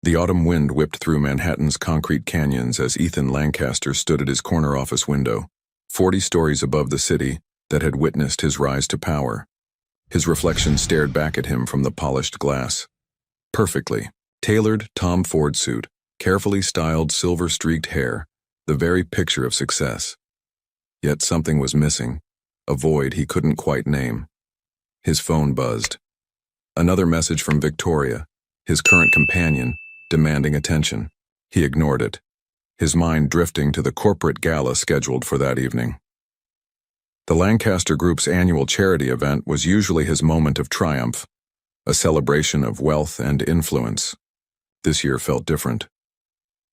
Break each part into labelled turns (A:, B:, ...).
A: The autumn wind whipped through Manhattan's concrete canyons as Ethan Lancaster stood at his corner office window, 40 stories above the city that had witnessed his rise to power. His reflection stared back at him from the polished glass. Perfectly tailored Tom Ford suit, carefully styled silver-streaked hair, the very picture of success. Yet something was missing, a void he couldn't quite name. His phone buzzed. Another message from Victoria, his current companion, demanding attention. He ignored it, his mind drifting to the corporate gala scheduled for that evening. The Lancaster Group's annual charity event was usually his moment of triumph, a celebration of wealth and influence. This year felt different.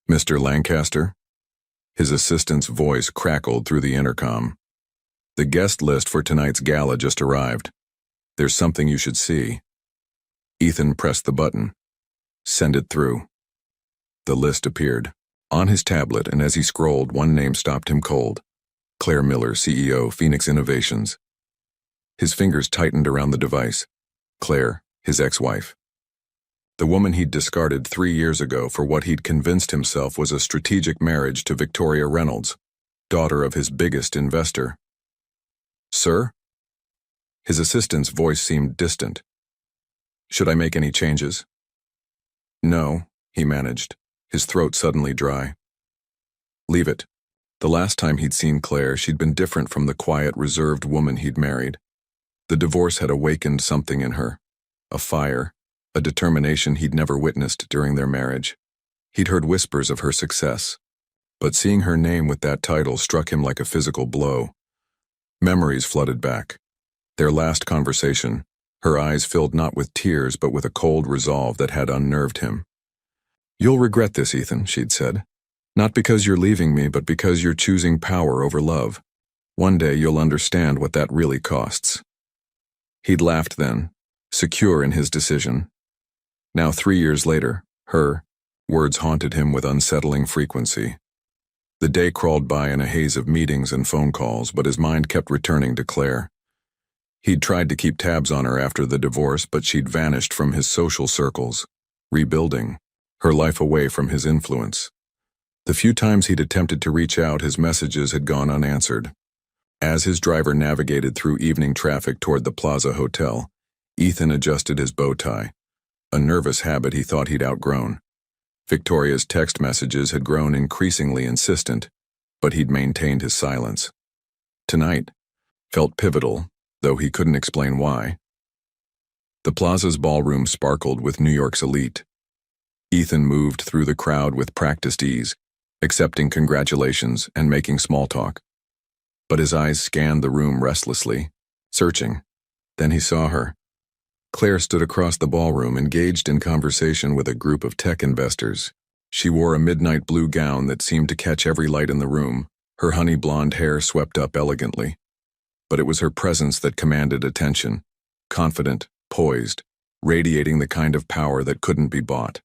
A: "Mr. Lancaster?" His assistant's voice crackled through the intercom. "The guest list for tonight's gala just arrived. There's something you should see." Ethan pressed the button. "Send it through." The list appeared on his tablet, and as he scrolled, one name stopped him cold. Claire Miller, CEO, Phoenix Innovations. His fingers tightened around the device. Claire, his ex-wife. The woman he'd discarded 3 years ago for what he'd convinced himself was a strategic marriage to Victoria Reynolds, daughter of his biggest investor. "Sir?" His assistant's voice seemed distant. "Should I make any changes?" "No," he managed, his throat suddenly dry. "Leave it." The last time he'd seen Claire, she'd been different from the quiet, reserved woman he'd married. The divorce had awakened something in her, a fire, a determination he'd never witnessed during their marriage. He'd heard whispers of her success, but seeing her name with that title struck him like a physical blow. Memories flooded back. Their last conversation, her eyes filled not with tears but with a cold resolve that had unnerved him. "You'll regret this, Ethan," she'd said. "Not because you're leaving me, but because you're choosing power over love. One day you'll understand what that really costs." He'd laughed then, secure in his decision. Now 3 years later, her words haunted him with unsettling frequency. The day crawled by in a haze of meetings and phone calls, but his mind kept returning to Claire. He'd tried to keep tabs on her after the divorce, but she'd vanished from his social circles, rebuilding, her life away from his influence. The few times he'd attempted to reach out, his messages had gone unanswered. As his driver navigated through evening traffic toward the Plaza Hotel, Ethan adjusted his bow tie, a nervous habit he thought he'd outgrown. Victoria's text messages had grown increasingly insistent, but he'd maintained his silence. Tonight felt pivotal, though he couldn't explain why. The Plaza's ballroom sparkled with New York's elite. Ethan moved through the crowd with practiced ease, accepting congratulations and making small talk. But his eyes scanned the room restlessly, searching. Then he saw her. Claire stood across the ballroom, engaged in conversation with a group of tech investors. She wore a midnight blue gown that seemed to catch every light in the room, her honey blonde hair swept up elegantly. But it was her presence that commanded attention, confident, poised, radiating the kind of power that couldn't be bought.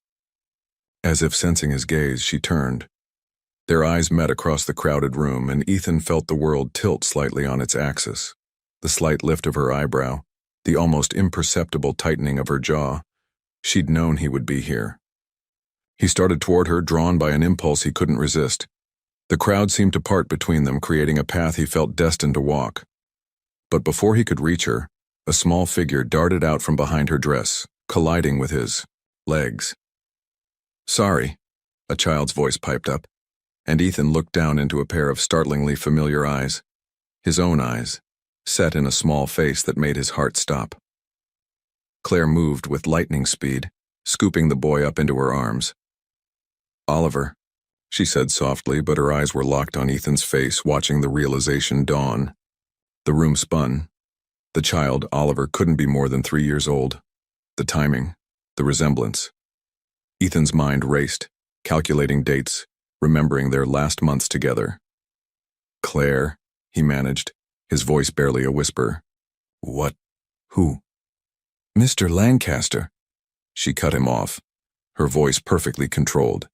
A: As if sensing his gaze, she turned. Their eyes met across the crowded room, and Ethan felt the world tilt slightly on its axis. The slight lift of her eyebrow, the almost imperceptible tightening of her jaw. She'd known he would be here. He started toward her, drawn by an impulse he couldn't resist. The crowd seemed to part between them, creating a path he felt destined to walk. But before he could reach her, a small figure darted out from behind her dress, colliding with his legs. "Sorry," a child's voice piped up, and Ethan looked down into a pair of startlingly familiar eyes, his own eyes, set in a small face that made his heart stop. Claire moved with lightning speed, scooping the boy up into her arms. "Oliver," she said softly, but her eyes were locked on Ethan's face, watching the realization dawn. The room spun. The child, Oliver, couldn't be more than 3 years old. The timing, the resemblance. Ethan's mind raced, calculating dates, remembering their last months together. "Claire," he managed, his voice barely a whisper. "What? Who?" "Mr. Lancaster." She cut him off, her voice perfectly controlled.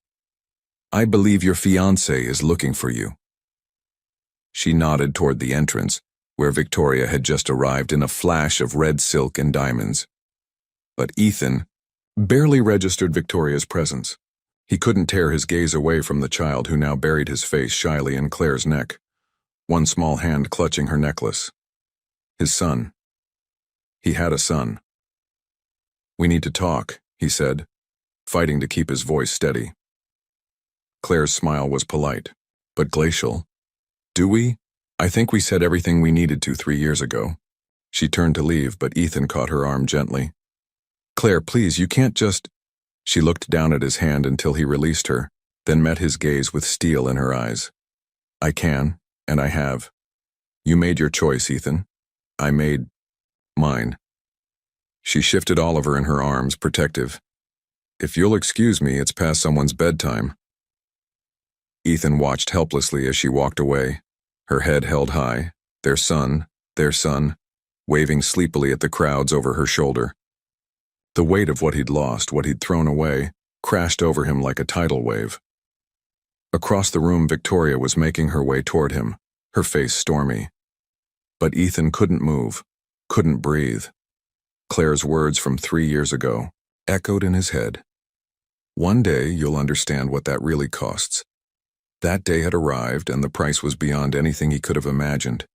A: "I believe your fiancé is looking for you." She nodded toward the entrance, where Victoria had just arrived in a flash of red silk and diamonds. But Ethan, barely registered Victoria's presence. He couldn't tear his gaze away from the child who now buried his face shyly in Claire's neck, one small hand clutching her necklace. His son. He had a son. "We need to talk," he said, fighting to keep his voice steady. Claire's smile was polite, but glacial. "Do we? I think we said everything we needed to 3 years ago." She turned to leave, but Ethan caught her arm gently. "Claire, please, you can't just—" She looked down at his hand until he released her, then met his gaze with steel in her eyes. "I can, and I have. You made your choice, Ethan. I made mine." She shifted Oliver in her arms, protective. "If you'll excuse me, it's past someone's bedtime." Ethan watched helplessly as she walked away, her head held high, their son, waving sleepily at the crowds over her shoulder. The weight of what he'd lost, what he'd thrown away, crashed over him like a tidal wave. Across the room, Victoria was making her way toward him, her face stormy. But Ethan couldn't move, couldn't breathe. Claire's words from 3 years ago echoed in his head. "One day you'll understand what that really costs." That day had arrived, and the price was beyond anything he could have imagined.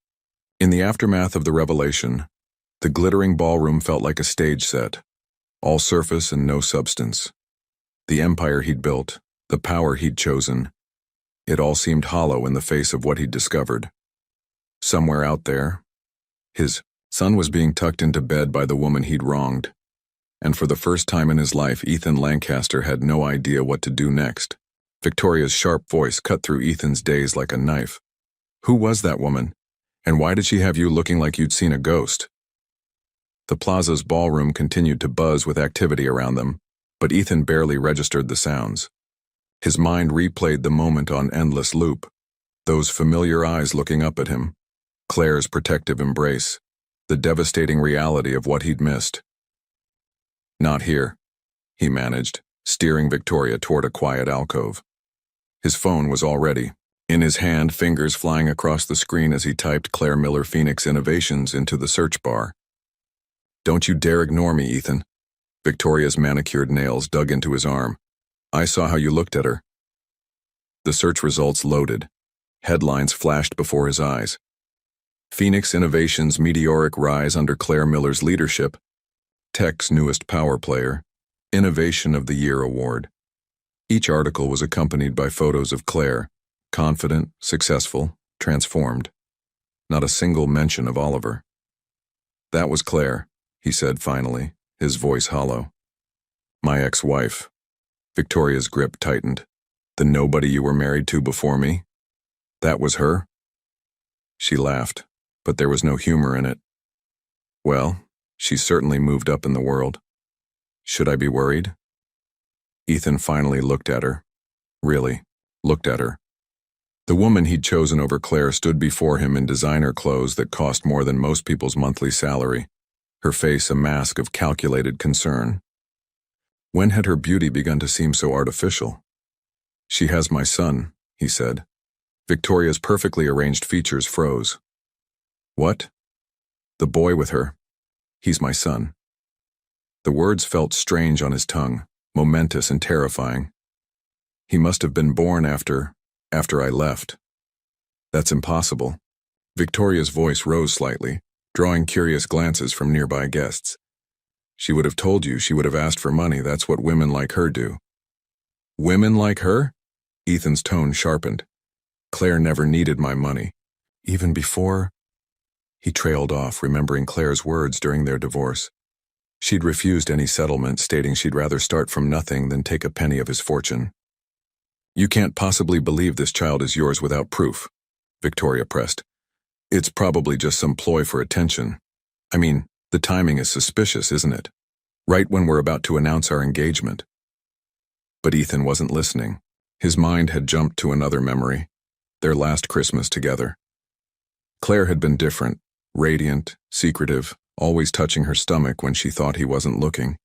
A: In the aftermath of the revelation, the glittering ballroom felt like a stage set, all surface and no substance. The empire he'd built, the power he'd chosen, it all seemed hollow in the face of what he'd discovered. Somewhere out there, his son was being tucked into bed by the woman he'd wronged, and for the first time in his life, Ethan Lancaster had no idea what to do next. Victoria's sharp voice cut through Ethan's daze like a knife. "Who was that woman? And why did she have you looking like you'd seen a ghost?" The plaza's ballroom continued to buzz with activity around them, but Ethan barely registered the sounds. His mind replayed the moment on endless loop, those familiar eyes looking up at him, Claire's protective embrace, the devastating reality of what he'd missed. "Not here," he managed, steering Victoria toward a quiet alcove. His phone was already in his hand, fingers flying across the screen as he typed Claire Miller Phoenix Innovations into the search bar. "Don't you dare ignore me, Ethan." Victoria's manicured nails dug into his arm. "I saw how you looked at her." The search results loaded. Headlines flashed before his eyes. Phoenix Innovations' meteoric rise under Claire Miller's leadership. Tech's newest power player. Innovation of the Year award. Each article was accompanied by photos of Claire, confident, successful, transformed. Not a single mention of Oliver. "That was Claire," he said finally, his voice hollow. "My ex-wife." Victoria's grip tightened. "The nobody you were married to before me? That was her?" She laughed, but there was no humor in it. "Well, she certainly moved up in the world. Should I be worried?" Ethan finally looked at her. Really, looked at her. The woman he'd chosen over Claire stood before him in designer clothes that cost more than most people's monthly salary, her face a mask of calculated concern. When had her beauty begun to seem so artificial? "She has my son," he said. Victoria's perfectly arranged features froze. "What?" "The boy with her. He's my son." The words felt strange on his tongue, momentous and terrifying. "He must have been born after I left." "That's impossible." Victoria's voice rose slightly, drawing curious glances from nearby guests. "She would have told you, she would have asked for money. That's what women like her do." "Women like her?" Ethan's tone sharpened. "Claire never needed my money. Even before—" He trailed off, remembering Claire's words during their divorce. She'd refused any settlement, stating she'd rather start from nothing than take a penny of his fortune. "You can't possibly believe this child is yours without proof," Victoria pressed. "It's probably just some ploy for attention. I mean, the timing is suspicious, isn't it? Right when we're about to announce our engagement." But Ethan wasn't listening. His mind had jumped to another memory, their last Christmas together. Claire had been different, radiant, secretive, always touching her stomach when she thought he wasn't looking.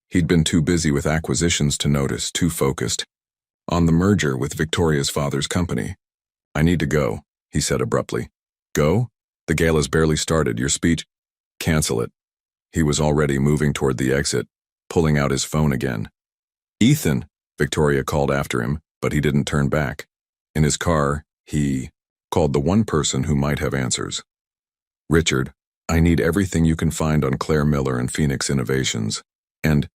A: He'd been too busy with acquisitions to notice, too focused on the merger with Victoria's father's company. "I need to go," he said abruptly. "Go? The gala's barely started. Your speech—" "Cancel it." He was already moving toward the exit. pulling out his phone again. "Ethan," Victoria called after him, but he didn't turn back. In his car, he called the one person who might have answers. "Richard, I need everything you can find on Claire Miller and Phoenix Innovations. And,"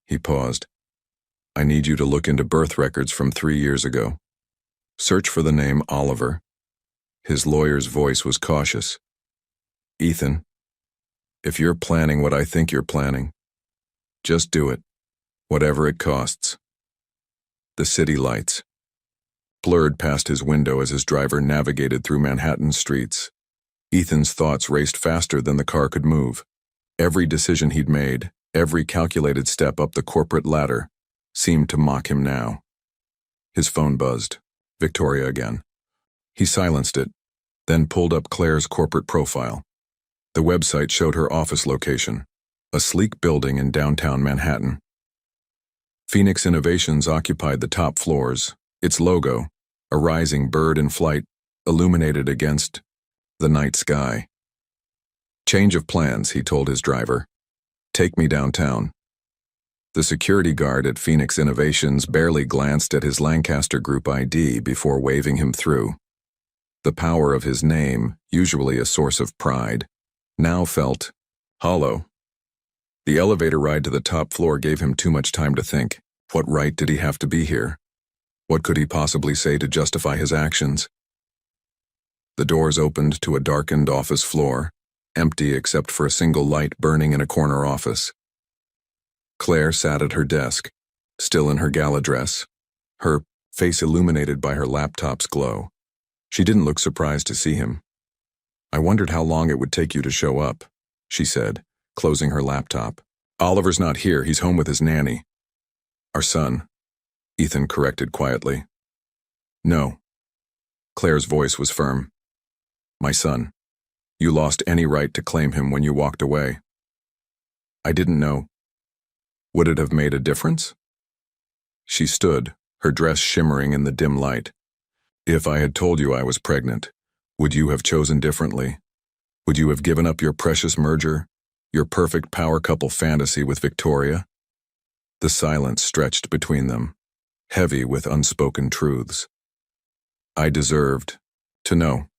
A: he paused, "I need you to look into birth records from 3 years ago. Search for the name Oliver." His lawyer's voice was cautious. "Ethan, if you're planning what I think you're planning, just do it, whatever it costs." The city lights blurred past his window as his driver navigated through Manhattan streets. Ethan's thoughts raced faster than the car could move. Every decision he'd made, every calculated step up the corporate ladder, seemed to mock him now. His phone buzzed. Victoria again. He silenced it, then pulled up Claire's corporate profile. The website showed her office location, a sleek building in downtown Manhattan. Phoenix Innovations occupied the top floors, its logo, a rising bird in flight, illuminated against the night sky. "Change of plans," he told his driver. "Take me downtown." The security guard at Phoenix Innovations barely glanced at his Lancaster Group ID before waving him through. The power of his name, usually a source of pride, now felt hollow. The elevator ride to the top floor gave him too much time to think. What right did he have to be here? What could he possibly say to justify his actions? The doors opened to a darkened office floor, empty except for a single light burning in a corner office. Claire sat at her desk, still in her gala dress, her face illuminated by her laptop's glow. She didn't look surprised to see him. "I wondered how long it would take you to show up," she said, closing her laptop. "Oliver's not here, he's home with his nanny." "Our son," Ethan corrected quietly. "No." Claire's voice was firm. "My son. You lost any right to claim him when you walked away." "I didn't know." "Would it have made a difference?" She stood, her dress shimmering in the dim light. "If I had told you I was pregnant, would you have chosen differently? Would you have given up your precious merger, your perfect power couple fantasy with Victoria?" The silence stretched between them, heavy with unspoken truths. "I deserved to know,"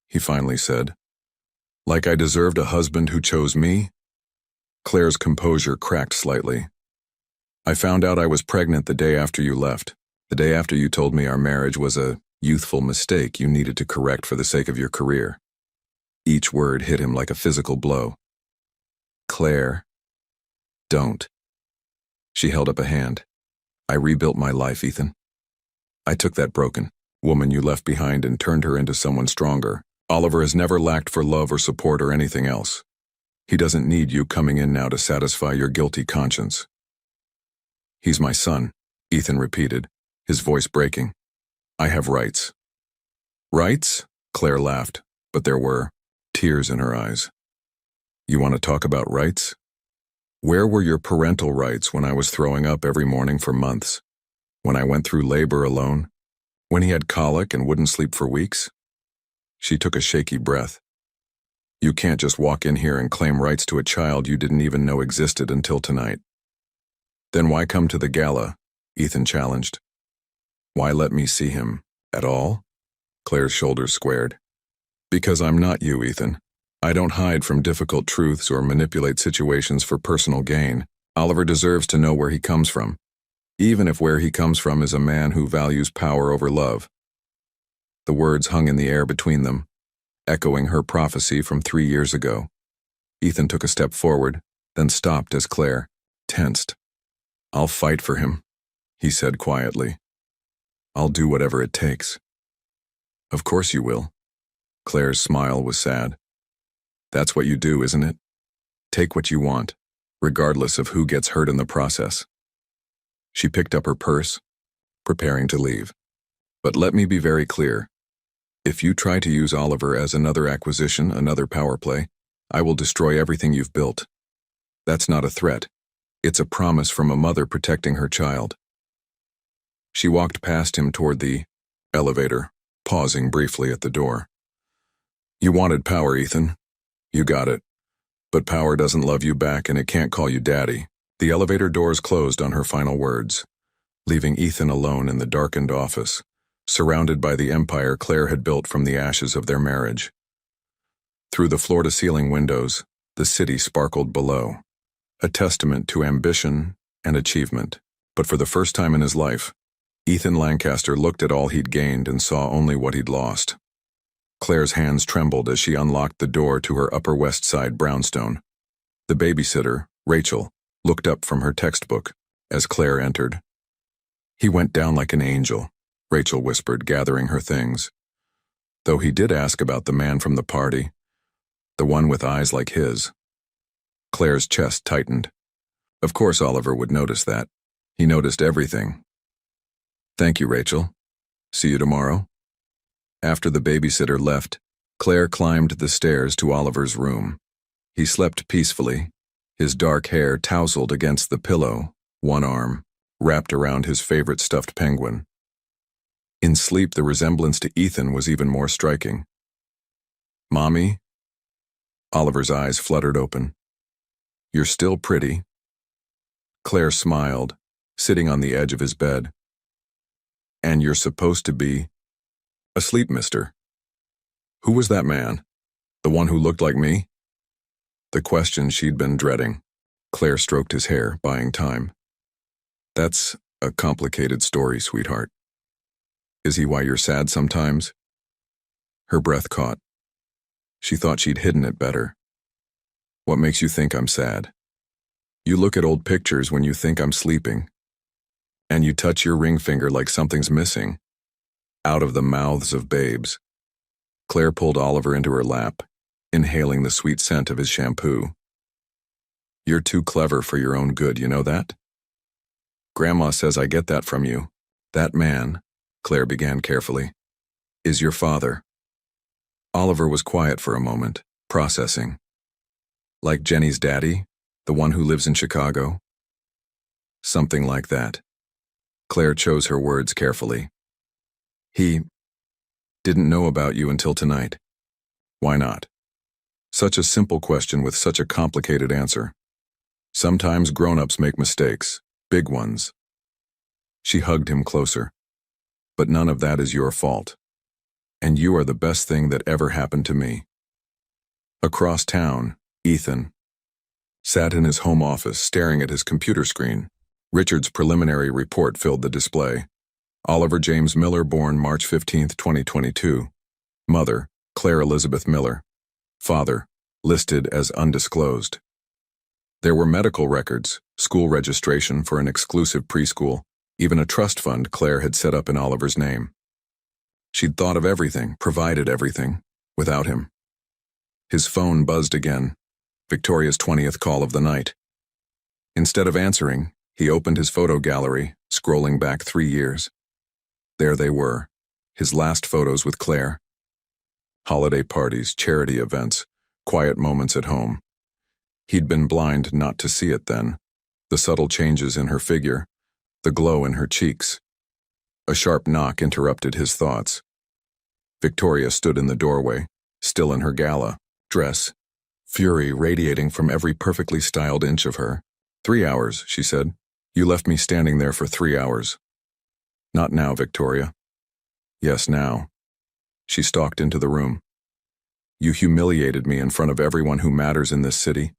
A: he finally said. "Like I deserved a husband who chose me?" Claire's composure cracked slightly. "I found out I was pregnant the day after you left, the day after you told me our marriage was a youthful mistake you needed to correct for the sake of your career." Each word hit him like a physical blow. "Claire, don't." She held up a hand. "I rebuilt my life, Ethan. I took that broken woman you left behind and turned her into someone stronger. Oliver has never lacked for love or support or anything else. He doesn't need you coming in now to satisfy your guilty conscience." "He's my son," Ethan repeated, his voice breaking. "I have rights." "Rights?" Claire laughed, but there were tears in her eyes. "You want to talk about rights? Where were your parental rights when I was throwing up every morning for months? When I went through labor alone? When he had colic and wouldn't sleep for weeks?" She took a shaky breath. "You can't just walk in here and claim rights to a child you didn't even know existed until tonight." "Then why come to the gala?" Ethan challenged. "Why let me see him at all?" Claire's shoulders squared. "Because I'm not you, Ethan. I don't hide from difficult truths or manipulate situations for personal gain. Oliver deserves to know where he comes from, even if where he comes from is a man who values power over love." The words hung in the air between them, echoing her prophecy from 3 years ago. Ethan took a step forward, then stopped as Claire tensed. "I'll fight for him," he said quietly. "I'll do whatever it takes." "Of course you will." Claire's smile was sad. "That's what you do, isn't it? Take what you want, regardless of who gets hurt in the process." She picked up her purse, preparing to leave. "But let me be very clear. If you try to use Oliver as another acquisition, another power play, I will destroy everything you've built. That's not a threat. It's a promise from a mother protecting her child." She walked past him toward the elevator, pausing briefly at the door. "You wanted power, Ethan. You got it. But power doesn't love you back and it can't call you daddy. The elevator doors closed on her final words, leaving Ethan alone in the darkened office, surrounded by the empire Claire had built from the ashes of their marriage. Through the floor-to-ceiling windows, the city sparkled below, a testament to ambition and achievement. But for the first time in his life, Ethan Lancaster looked at all he'd gained and saw only what he'd lost. Claire's hands trembled as she unlocked the door to her Upper West Side brownstone. The babysitter, Rachel, looked up from her textbook as Claire entered. "He went down like an angel," Rachel whispered, gathering her things. "Though he did ask about the man from the party, the one with eyes like his." Claire's chest tightened. Of course Oliver would notice that. He noticed everything. "Thank you, Rachel. See you tomorrow." After the babysitter left, Claire climbed the stairs to Oliver's room. He slept peacefully, his dark hair tousled against the pillow, one arm wrapped around his favorite stuffed penguin. In sleep, the resemblance to Ethan was even more striking. "Mommy?" Oliver's eyes fluttered open. "You're still pretty." Claire smiled, sitting on the edge of his bed. "And you're supposed to be asleep, mister." Who was that man? The one who looked like me? The question she'd been dreading. Claire stroked his hair, buying time. "That's a complicated story, sweetheart. Is he why you're sad sometimes?" Her breath caught. She thought she'd hidden it better. "What makes you think I'm sad?" "You look at old pictures when you think I'm sleeping. And you touch your ring finger like something's missing." Out of the mouths of babes. Claire pulled Oliver into her lap, inhaling the sweet scent of his shampoo. "You're too clever for your own good, you know that? Grandma says I get that from you. That man," Claire began carefully, "is your father." Oliver was quiet for a moment, processing. "Like Jenny's daddy, the one who lives in Chicago?" "Something like that." Claire chose her words carefully. "He didn't know about you until tonight." "Why not?" Such a simple question with such a complicated answer. Sometimes grown-ups make mistakes, big ones. She hugged him closer. "But none of that is your fault. And you are the best thing that ever happened to me." Across town, Ethan sat in his home office staring at his computer screen. Richard's preliminary report filled the display. Oliver James Miller, born March 15, 2022. Mother, Claire Elizabeth Miller. Father, listed as undisclosed. There were medical records, school registration for an exclusive preschool, even a trust fund Claire had set up in Oliver's name. She'd thought of everything, provided everything, without him. His phone buzzed again, Victoria's 20th call of the night. Instead of answering, he opened his photo gallery, scrolling back 3 years. There they were, his last photos with Claire. Holiday parties, charity events, quiet moments at home. He'd been blind not to see it then. The subtle changes in her figure, the glow in her cheeks. A sharp knock interrupted his thoughts. Victoria stood in the doorway, still in her gala dress, fury radiating from every perfectly styled inch of her. 3 hours, she said. "You left me standing there for 3 hours." "Not now, Victoria." "Yes, now." She stalked into the room. "You humiliated me in front of everyone who matters in this city.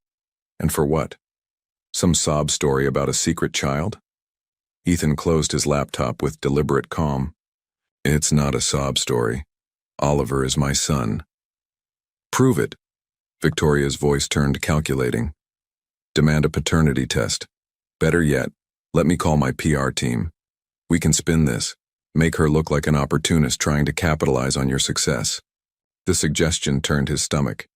A: And for what? Some sob story about a secret child?" Ethan closed his laptop with deliberate calm. "It's not a sob story. Oliver is my son." "Prove it." Victoria's voice turned calculating. "Demand a paternity test. Better yet, let me call my PR team. We can spin this, make her look like an opportunist trying to capitalize on your success." The suggestion turned his stomach.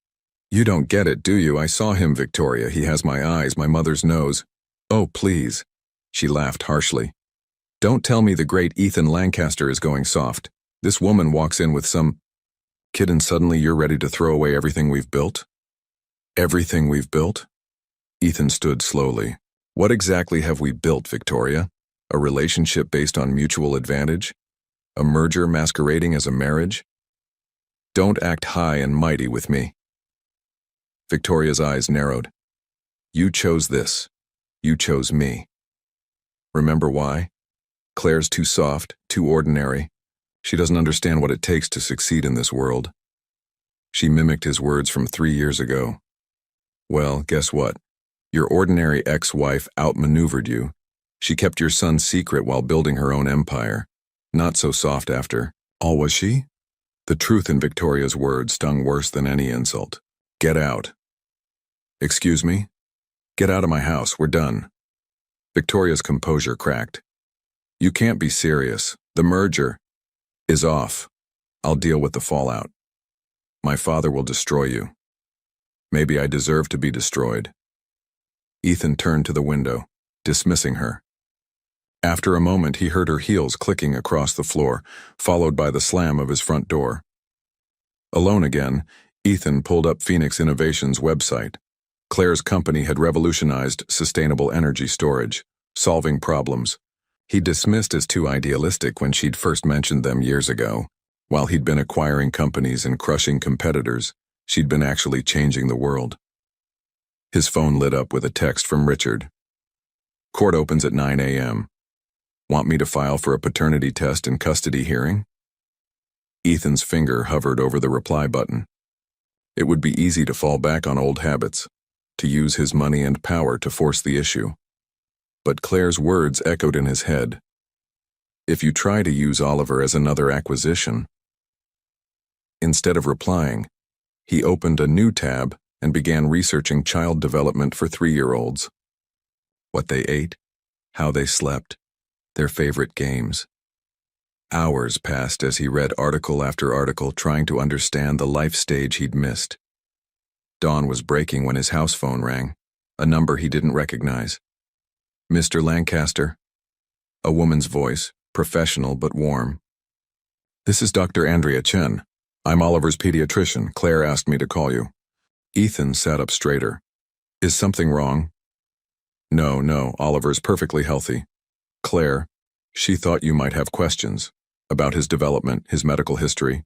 A: "You don't get it, do you? I saw him, Victoria. He has my eyes, my mother's nose." "Oh, please." She laughed harshly. "Don't tell me the great Ethan Lancaster is going soft. This woman walks in with some kid and suddenly you're ready to throw away everything we've built?" "Everything we've built?" Ethan stood slowly. "What exactly have we built, Victoria? A relationship based on mutual advantage? A merger masquerading as a marriage? Don't act high and mighty with me." Victoria's eyes narrowed. "You chose this. You chose me. Remember why? Claire's too soft, too ordinary. She doesn't understand what it takes to succeed in this world. She mimicked his words from 3 years ago. Well, guess what? Your ordinary ex-wife outmaneuvered you. She kept your son's secret while building her own empire. Not so soft after all, was she? The truth in Victoria's words stung worse than any insult. Get out. Excuse me? Get out of my house, we're done. Victoria's composure cracked. You can't be serious. The merger is off. I'll deal with the fallout. My father will destroy you. Maybe I deserve to be destroyed. Ethan turned to the window, dismissing her. After a moment, he heard her heels clicking across the floor, followed by the slam of his front door. Alone again, Ethan pulled up Phoenix Innovations' website. Claire's company had revolutionized sustainable energy storage, solving problems. He dismissed as too idealistic when she'd first mentioned them years ago. While he'd been acquiring companies and crushing competitors, she'd been actually changing the world. His phone lit up with a text from Richard. Court opens at 9 a.m. Want me to file for a paternity test and custody hearing? Ethan's finger hovered over the reply button. It would be easy to fall back on old habits, to use his money and power to force the issue. But Claire's words echoed in his head. If you try to use Oliver as another acquisition. Instead of replying, he opened a new tab and began researching child development for 3-year-olds. What they ate, how they slept, their favorite games. Hours passed as he read article after article trying to understand the life stage he'd missed. Dawn was breaking when his house phone rang, a number he didn't recognize. Mr. Lancaster? A woman's voice, professional but warm. This is Dr. Andrea Chen. I'm Oliver's pediatrician. Claire asked me to call you. Ethan sat up straighter. Is something wrong? No, Oliver's perfectly healthy. Claire, she thought you might have questions about his development, his medical history.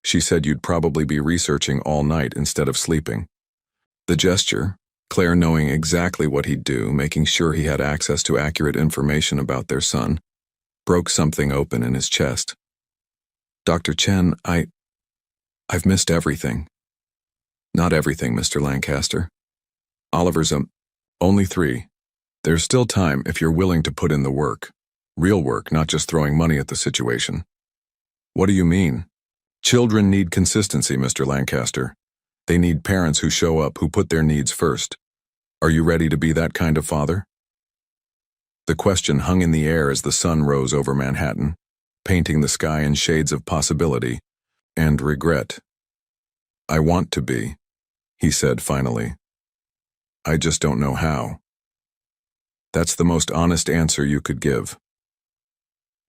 A: She said you'd probably be researching all night instead of sleeping. The gesture, Claire knowing exactly what he'd do, making sure he had access to accurate information about their son, broke something open in his chest. Dr. Chen, I've missed everything. Not everything, Mr. Lancaster. Oliver's only 3. There's still time if you're willing to put in the work. Real work, not just throwing money at the situation. What do you mean? Children need consistency, Mr. Lancaster. They need parents who show up, who put their needs first. Are you ready to be that kind of father? The question hung in the air as the sun rose over Manhattan, painting the sky in shades of possibility and regret. I want to be, he said finally. I just don't know how. That's the most honest answer you could give.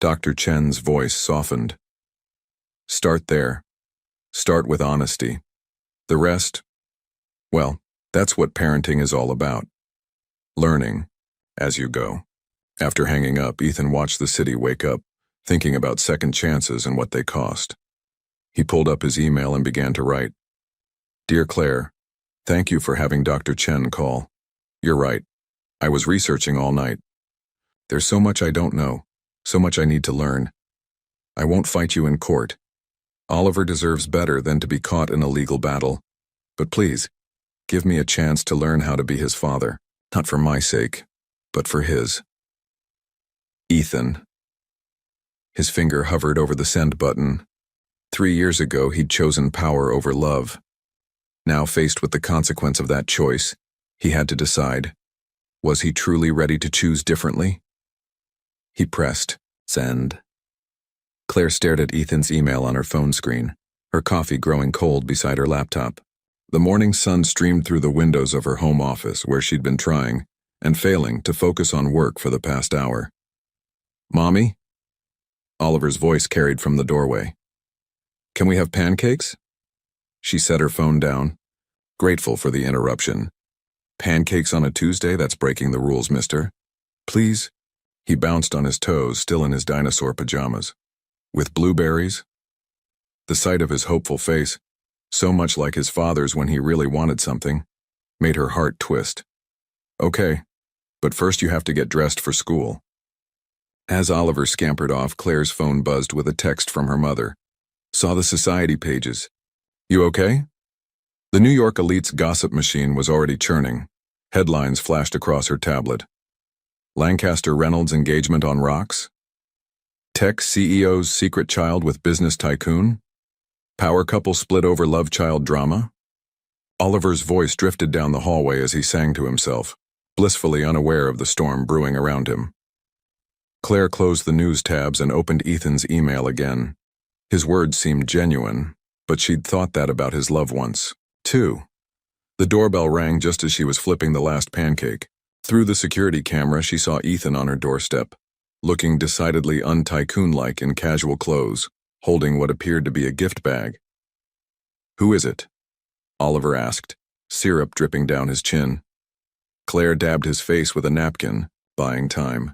A: Dr. Chen's voice softened. Start there. Start with honesty. The rest, well, that's what parenting is all about. Learning as you go. After hanging up, Ethan watched the city wake up, thinking about second chances and what they cost. He pulled up his email and began to write. Dear Claire, thank you for having Dr. Chen call. You're right. I was researching all night. There's so much I don't know, so much I need to learn. I won't fight you in court. Oliver deserves better than to be caught in a legal battle. But please, give me a chance to learn how to be his father, not for my sake, but for his. Ethan. His finger hovered over the send button. 3 years ago, he'd chosen power over love. Now faced with the consequence of that choice, he had to decide. Was he truly ready to choose differently? He pressed send. Claire stared at Ethan's email on her phone screen, her coffee growing cold beside her laptop. The morning sun streamed through the windows of her home office where she'd been trying, and failing, to focus on work for the past hour. Mommy? Oliver's voice carried from the doorway. Can we have pancakes? She set her phone down, grateful for the interruption. Pancakes on a Tuesday? That's breaking the rules, mister. Please? He bounced on his toes, still in his dinosaur pajamas. With blueberries? The sight of his hopeful face, so much like his father's when he really wanted something, made her heart twist. Okay, But first you have to get dressed for school. As Oliver scampered off, Claire's phone buzzed with a text from her mother. Saw the society pages. You okay? The New York elite's gossip machine was already churning. Headlines flashed across her tablet. Lancaster Reynolds' engagement on rocks? Tech CEO's secret child with business tycoon? Power couple split over love child drama? Oliver's voice drifted down the hallway as he sang to himself, blissfully unaware of the storm brewing around him. Claire closed the news tabs and opened Ethan's email again. His words seemed genuine, but she'd thought that about his love once, too. The doorbell rang just as she was flipping the last pancake. Through the security camera, she saw Ethan on her doorstep, looking decidedly un-tycoon-like in casual clothes, holding what appeared to be a gift bag. Who is it? Oliver asked, syrup dripping down his chin. Claire dabbed his face with a napkin, buying time.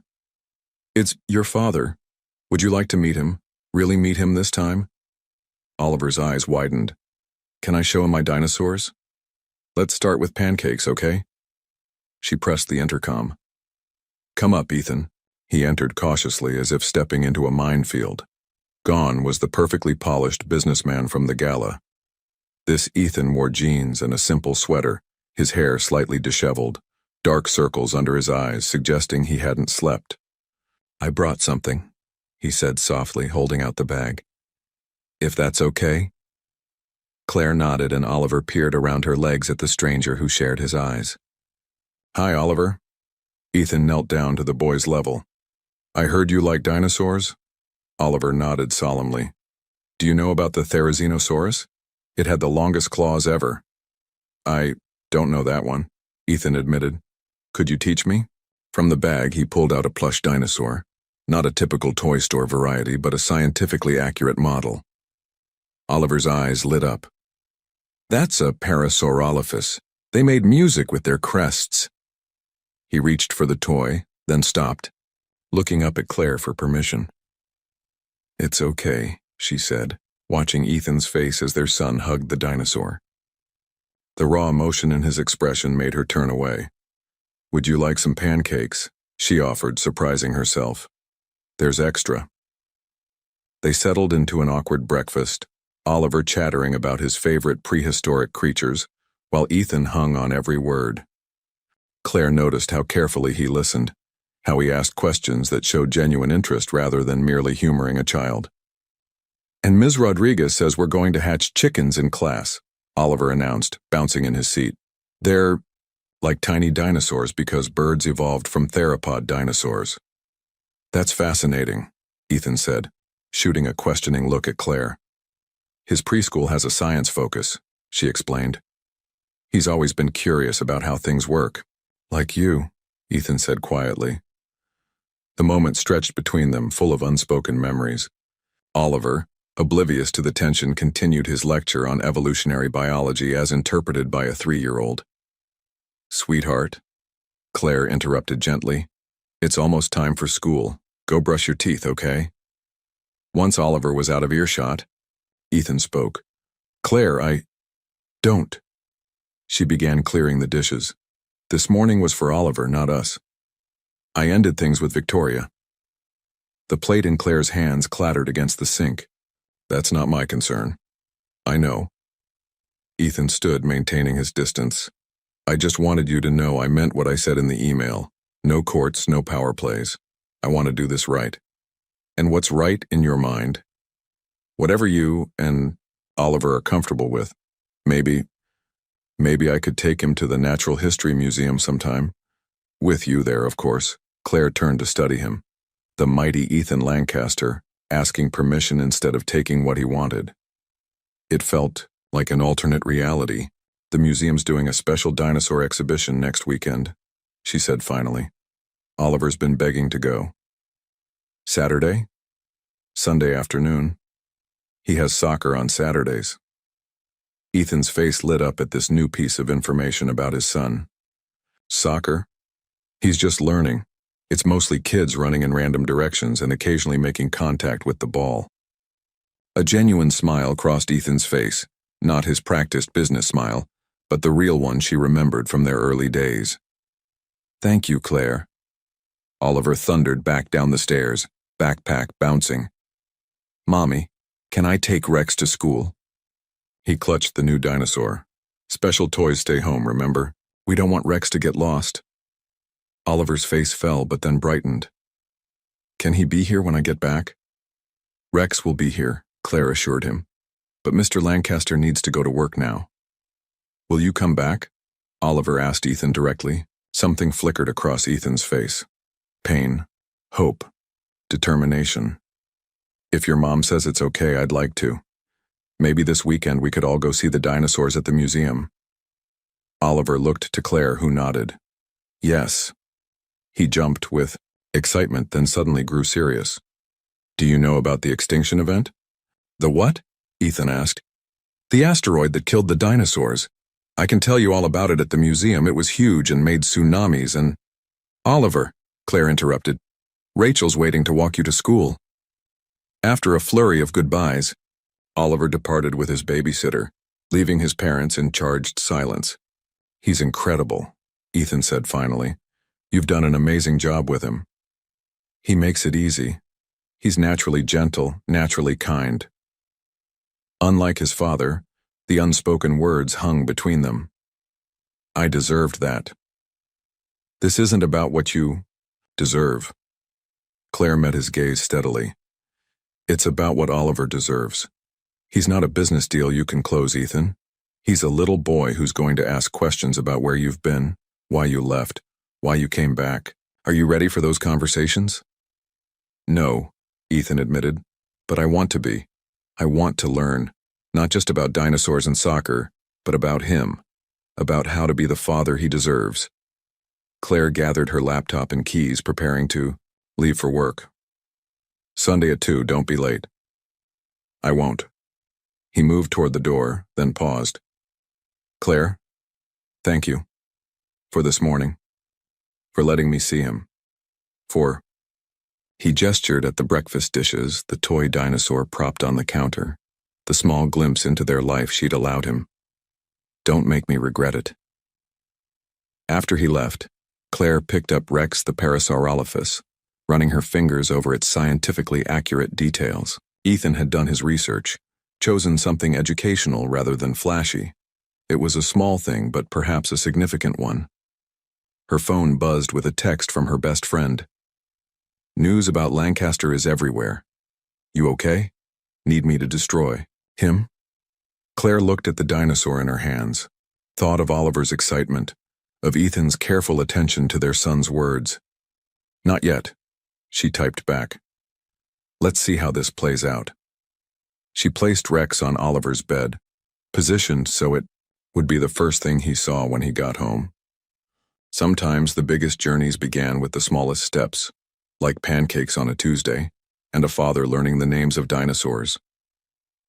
A: It's your father. Would you like to meet him? Really meet him this time? Oliver's eyes widened. Can I show him my dinosaurs? Let's start with pancakes, okay? She pressed the intercom. Come up, Ethan. He entered cautiously as if stepping into a minefield. Gone was the perfectly polished businessman from the gala. This Ethan wore jeans and a simple sweater, his hair slightly disheveled, dark circles under his eyes suggesting he hadn't slept. I brought something, he said softly, holding out the bag. If that's okay? Claire nodded and Oliver peered around her legs at the stranger who shared his eyes. Hi, Oliver. Ethan knelt down to the boy's level. I heard you like dinosaurs? Oliver nodded solemnly. Do you know about the Therizinosaurus? It had the longest claws ever. I don't know that one, Ethan admitted. Could you teach me? From the bag, he pulled out a plush dinosaur. Not a typical toy store variety, but a scientifically accurate model. Oliver's eyes lit up. That's a Parasaurolophus. They made music with their crests. He reached for the toy, then stopped, looking up at Claire for permission. It's okay, she said, watching Ethan's face as their son hugged the dinosaur. The raw emotion in his expression made her turn away. Would you like some pancakes? She offered, surprising herself. There's extra. They settled into an awkward breakfast, Oliver chattering about his favorite prehistoric creatures, while Ethan hung on every word. Claire noticed how carefully he listened, how he asked questions that showed genuine interest rather than merely humoring a child. And Ms. Rodriguez says we're going to hatch chickens in class, Oliver announced, bouncing in his seat. They're like tiny dinosaurs because birds evolved from theropod dinosaurs. That's fascinating, Ethan said, shooting a questioning look at Claire. His preschool has a science focus, she explained. He's always been curious about how things work. Like you, Ethan said quietly. The moment stretched between them, full of unspoken memories. Oliver, oblivious to the tension, continued his lecture on evolutionary biology as interpreted by a 3-year-old. Sweetheart, Claire interrupted gently. It's almost time for school. Go brush your teeth, okay? Once Oliver was out of earshot, Ethan spoke. Claire, Don't. She began clearing the dishes. This morning was for Oliver, not us. I ended things with Victoria. The plate in Claire's hands clattered against the sink. That's not my concern. I know. Ethan stood, maintaining his distance. I just wanted you to know I meant what I said in the email. No courts, no power plays. I want to do this right. And what's right in your mind? Whatever you and Oliver are comfortable with. Maybe I could take him to the Natural History Museum sometime. With you there, of course. Claire turned to study him. The mighty Ethan Lancaster, asking permission instead of taking what he wanted. It felt like an alternate reality. The museum's doing a special dinosaur exhibition next weekend, she said finally. Oliver's been begging to go. Saturday? Sunday afternoon. He has soccer on Saturdays. Ethan's face lit up at this new piece of information about his son. Soccer? He's just learning. It's mostly kids running in random directions and occasionally making contact with the ball. A genuine smile crossed Ethan's face, not his practiced business smile, but the real one she remembered from their early days. Thank you, Claire. Oliver thundered back down the stairs, backpack bouncing. Mommy, can I take Rex to school? He clutched the new dinosaur. Special toys stay home, remember? We don't want Rex to get lost. Oliver's face fell but then brightened. Can he be here when I get back? Rex will be here, Claire assured him. But Mr. Lancaster needs to go to work now. Will you come back? Oliver asked Ethan directly. Something flickered across Ethan's face. Pain, hope, determination. If your mom says it's okay, I'd like to. Maybe this weekend we could all go see the dinosaurs at the museum. Oliver looked to Claire, who nodded. Yes. He jumped with excitement, then suddenly grew serious. Do you know about the extinction event? The what? Ethan asked. The asteroid that killed the dinosaurs. I can tell you all about it at the museum. It was huge and made tsunamis and… Oliver, Claire interrupted. Rachel's waiting to walk you to school. After a flurry of goodbyes, Oliver departed with his babysitter, leaving his parents in charged silence. He's incredible, Ethan said finally. You've done an amazing job with him. He makes it easy. He's naturally gentle, naturally kind. Unlike his father, the unspoken words hung between them. I deserved that. This isn't about what you deserve. Claire met his gaze steadily. It's about what Oliver deserves. He's not a business deal you can close, Ethan. He's a little boy who's going to ask questions about where you've been, why you left, why you came back. Are you ready for those conversations? No, Ethan admitted, but I want to be. I want to learn, not just about dinosaurs and soccer, but about him, about how to be the father he deserves. Claire gathered her laptop and keys, preparing to leave for work. Sunday at 2, don't be late. I won't. He moved toward the door, then paused. Claire, thank you. For this morning. For letting me see him. For… He gestured at the breakfast dishes, the toy dinosaur propped on the counter, the small glimpse into their life she'd allowed him. Don't make me regret it. After he left, Claire picked up Rex the Parasaurolophus, running her fingers over its scientifically accurate details. Ethan had done his research, chosen something educational rather than flashy. It was a small thing, but perhaps a significant one. Her phone buzzed with a text from her best friend. News about Lancaster is everywhere. You okay? Need me to destroy him? Claire looked at the dinosaur in her hands, thought of Oliver's excitement, of Ethan's careful attention to their son's words. Not yet, she typed back. Let's see how this plays out. She placed Rex on Oliver's bed, positioned so it would be the first thing he saw when he got home. Sometimes the biggest journeys began with the smallest steps, like pancakes on a Tuesday, and a father learning the names of dinosaurs.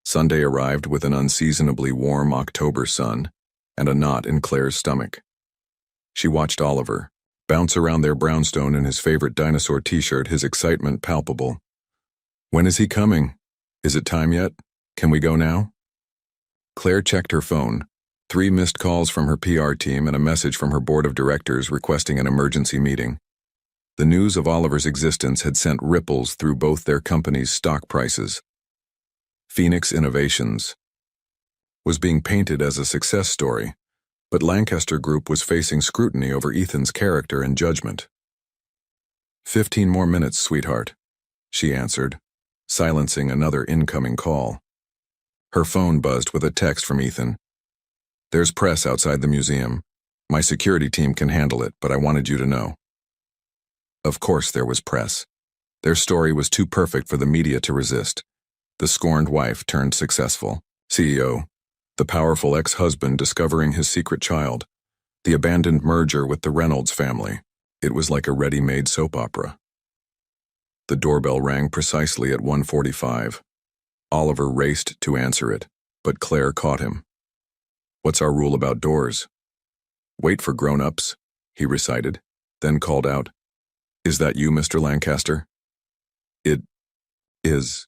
A: Sunday arrived with an unseasonably warm October sun and a knot in Claire's stomach. She watched Oliver bounce around their brownstone in his favorite dinosaur t-shirt, his excitement palpable. When is he coming? Is it time yet? Can we go now? Claire checked her phone. 3 missed calls from her PR team and a message from her board of directors requesting an emergency meeting. The news of Oliver's existence had sent ripples through both their companies' stock prices. Phoenix Innovations was being painted as a success story, but Lancaster Group was facing scrutiny over Ethan's character and judgment. 15 more minutes, sweetheart, she answered, silencing another incoming call. Her phone buzzed with a text from Ethan. There's press outside the museum. My security team can handle it, but I wanted you to know. Of course there was press. Their story was too perfect for the media to resist. The scorned wife turned successful CEO, the powerful ex-husband discovering his secret child, the abandoned merger with the Reynolds family. It was like a ready-made soap opera. The doorbell rang precisely at 1:45. Oliver raced to answer it, but Claire caught him. What's our rule about doors? Wait for grown-ups, he recited, then called out, Is that you, Mr. Lancaster? It is,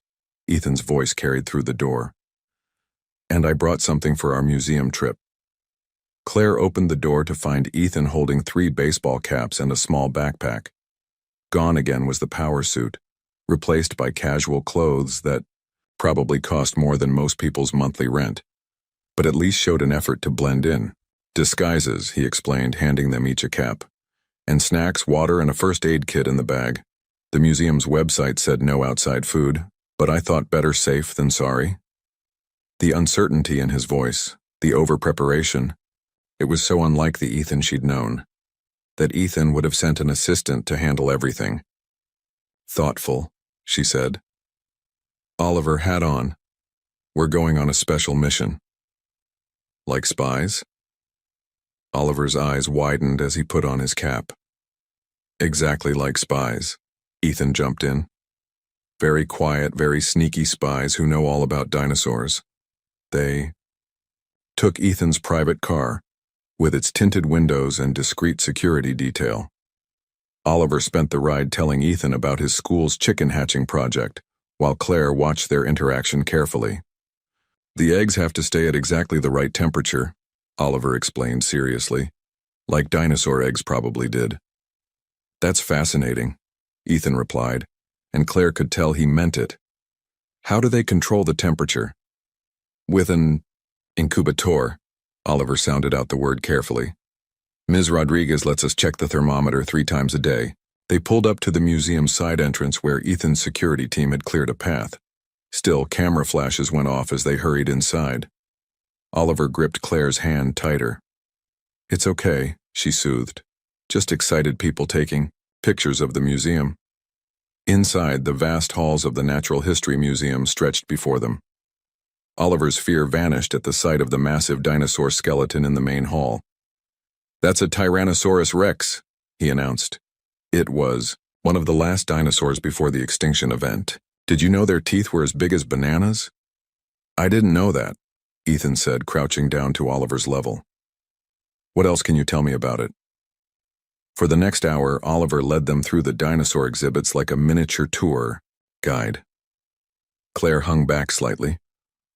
A: Ethan's voice carried through the door. And I brought something for our museum trip. Claire opened the door to find Ethan holding 3 baseball caps and a small backpack. Gone again was the power suit, replaced by casual clothes that probably cost more than most people's monthly rent, but at least showed an effort to blend in. Disguises, he explained, handing them each a cap. And snacks, water, and a first aid kit in the bag. The museum's website said no outside food, but I thought better safe than sorry. The uncertainty in his voice, the over-preparation, it was so unlike the Ethan she'd known, that Ethan would have sent an assistant to handle everything. Thoughtful, she said. Oliver, hat on. We're going on a special mission. Like spies? Oliver's eyes widened as he put on his cap. Exactly like spies, Ethan jumped in. Very quiet, very sneaky spies who know all about dinosaurs. They took Ethan's private car, with its tinted windows and discreet security detail. Oliver spent the ride telling Ethan about his school's chicken hatching project, while Claire watched their interaction carefully. The eggs have to stay at exactly the right temperature, Oliver explained seriously, like dinosaur eggs probably did. That's fascinating, Ethan replied, and Claire could tell he meant it. How do they control the temperature? With an incubator, Oliver sounded out the word carefully. Ms. Rodriguez lets us check the thermometer 3 times a day. They pulled up to the museum's side entrance where Ethan's security team had cleared a path. Still, camera flashes went off as they hurried inside. Oliver gripped Claire's hand tighter. It's okay, she soothed. Just excited people taking pictures of the museum. Inside, the vast halls of the Natural History Museum stretched before them. Oliver's fear vanished at the sight of the massive dinosaur skeleton in the main hall. That's a Tyrannosaurus Rex, he announced. It was one of the last dinosaurs before the extinction event. Did you know their teeth were as big as bananas? I didn't know that, Ethan said, crouching down to Oliver's level. What else can you tell me about it? For the next hour, Oliver led them through the dinosaur exhibits like a miniature tour guide. Claire hung back slightly,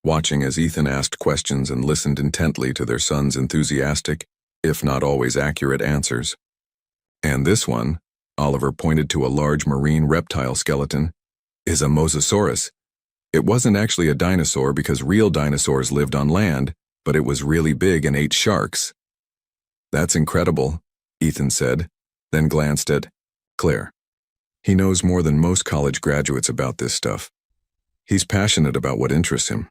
A: watching as Ethan asked questions and listened intently to their son's enthusiastic, if not always accurate, answers. And this one, Oliver pointed to a large marine reptile skeleton, is a mosasaurus. It wasn't actually a dinosaur because real dinosaurs lived on land, but it was really big and ate sharks. That's incredible, Ethan said, then glanced at Claire. He knows more than most college graduates about this stuff. He's passionate about what interests him,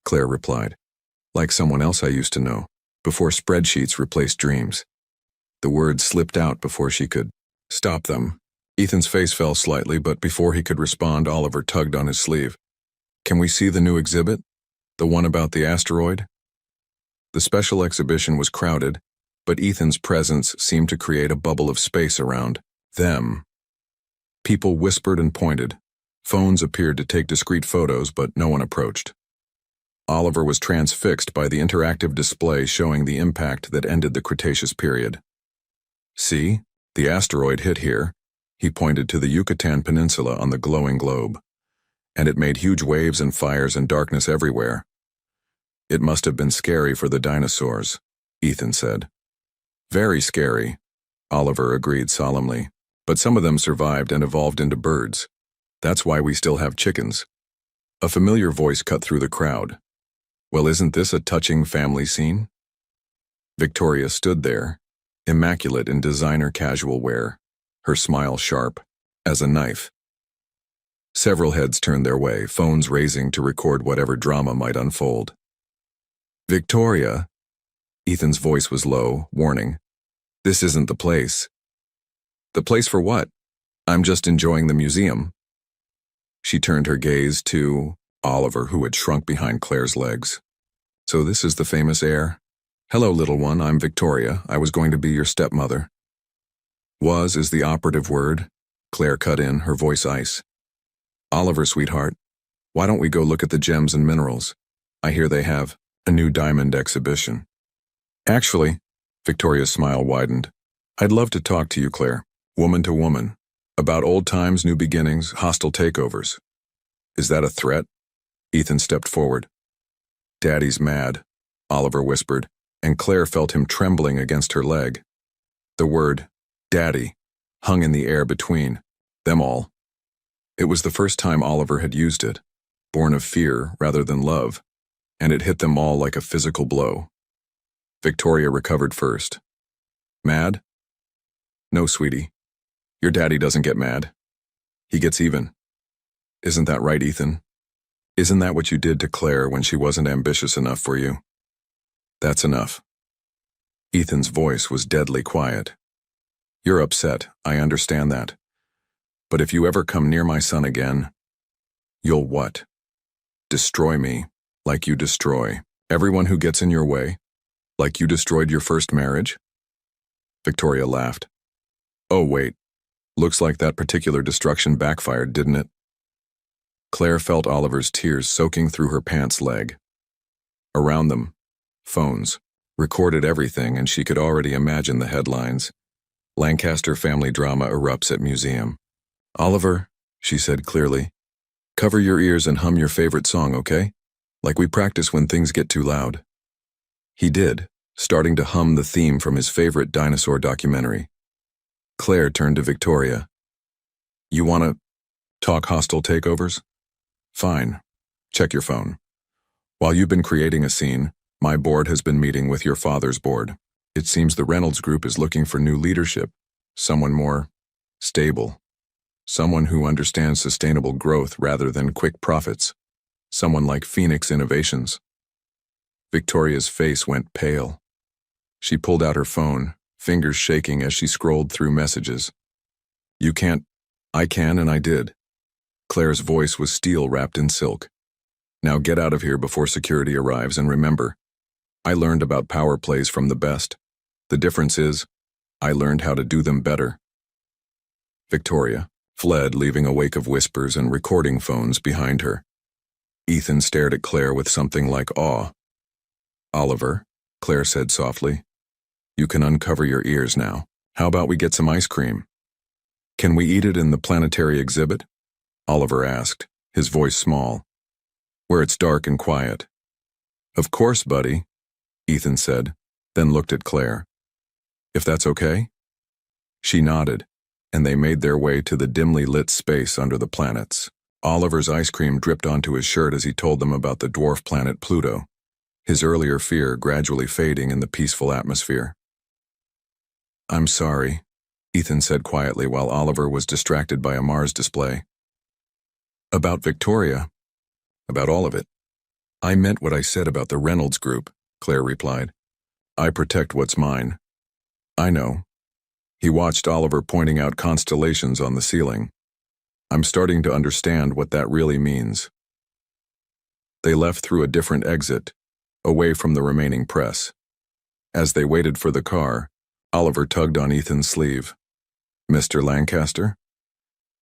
A: Claire replied, like someone else I used to know, before spreadsheets replaced dreams. The words slipped out before she could stop them. Ethan's face fell slightly, but before he could respond, Oliver tugged on his sleeve. Can we see the new exhibit? The one about the asteroid? The special exhibition was crowded, but Ethan's presence seemed to create a bubble of space around them. People whispered and pointed. Phones appeared to take discreet photos, but no one approached. Oliver was transfixed by the interactive display showing the impact that ended the Cretaceous period. See, the asteroid hit here. He pointed to the Yucatan Peninsula on the glowing globe. And it made huge waves and fires and darkness everywhere. It must have been scary for the dinosaurs, Ethan said. Very scary, Oliver agreed solemnly. But some of them survived and evolved into birds. That's why we still have chickens. A familiar voice cut through the crowd. Well, isn't this a touching family scene? Victoria stood there, immaculate in designer casual wear, her smile sharp as a knife. Several heads turned their way, phones raising to record whatever drama might unfold. Victoria, Ethan's voice was low, warning. This isn't the place. The place for what? I'm just enjoying the museum. She turned her gaze to Oliver, who had shrunk behind Claire's legs. So this is the famous heir? Hello, little one, I'm Victoria. I was going to be your stepmother. Was is the operative word, Claire cut in, her voice ice. Oliver, sweetheart, why don't we go look at the gems and minerals? I hear they have a new diamond exhibition. Actually, Victoria's smile widened. I'd love to talk to you, Claire, woman to woman, about old times, new beginnings, hostile takeovers. Is that a threat? Ethan stepped forward. Daddy's mad, Oliver whispered, and Claire felt him trembling against her leg. The word, Daddy, hung in the air between them all. It was the first time Oliver had used it, born of fear rather than love, and it hit them all like a physical blow. Victoria recovered first. Mad? No, sweetie. Your daddy doesn't get mad. He gets even. Isn't that right, Ethan? Isn't that what you did to Claire when she wasn't ambitious enough for you? That's enough. Ethan's voice was deadly quiet. You're upset, I understand that. But if you ever come near my son again, you'll what? Destroy me, like you destroy everyone who gets in your way, like you destroyed your first marriage? Victoria laughed. Oh, wait. Looks like that particular destruction backfired, didn't it? Claire felt Oliver's tears soaking through her pants leg. Around them, phones recorded everything, and she could already imagine the headlines. Lancaster family drama erupts at museum. Oliver, she said clearly, cover your ears and hum your favorite song, okay? Like we practice when things get too loud. He did, starting to hum the theme from his favorite dinosaur documentary. Claire turned to Victoria. You want to talk hostile takeovers? Fine. Check your phone. While you've been creating a scene, my board has been meeting with your father's board. It seems the Reynolds Group is looking for new leadership, someone more stable, someone who understands sustainable growth rather than quick profits, someone like Phoenix Innovations. Victoria's face went pale. She pulled out her phone, fingers shaking as she scrolled through messages. You can't. I can, and I did. Claire's voice was steel wrapped in silk. Now get out of here before security arrives, and remember, I learned about power plays from the best. The difference is, I learned how to do them better. Victoria fled, leaving a wake of whispers and recording phones behind her. Ethan stared at Claire with something like awe. Oliver, Claire said softly, you can uncover your ears now. How about we get some ice cream? Can we eat it in the planetary exhibit? Oliver asked, his voice small, where it's dark and quiet. Of course, buddy, Ethan said, then looked at Claire. If that's okay? She nodded, and they made their way to the dimly lit space under the planets. Oliver's ice cream dripped onto his shirt as he told them about the dwarf planet Pluto, his earlier fear gradually fading in the peaceful atmosphere. I'm sorry, Ethan said quietly while Oliver was distracted by a Mars display. About Victoria. About all of it. I meant what I said about the Reynolds Group, Claire replied. I protect what's mine. I know. He watched Oliver pointing out constellations on the ceiling. I'm starting to understand what that really means. They left through a different exit, away from the remaining press. As they waited for the car, Oliver tugged on Ethan's sleeve. Mr. Lancaster?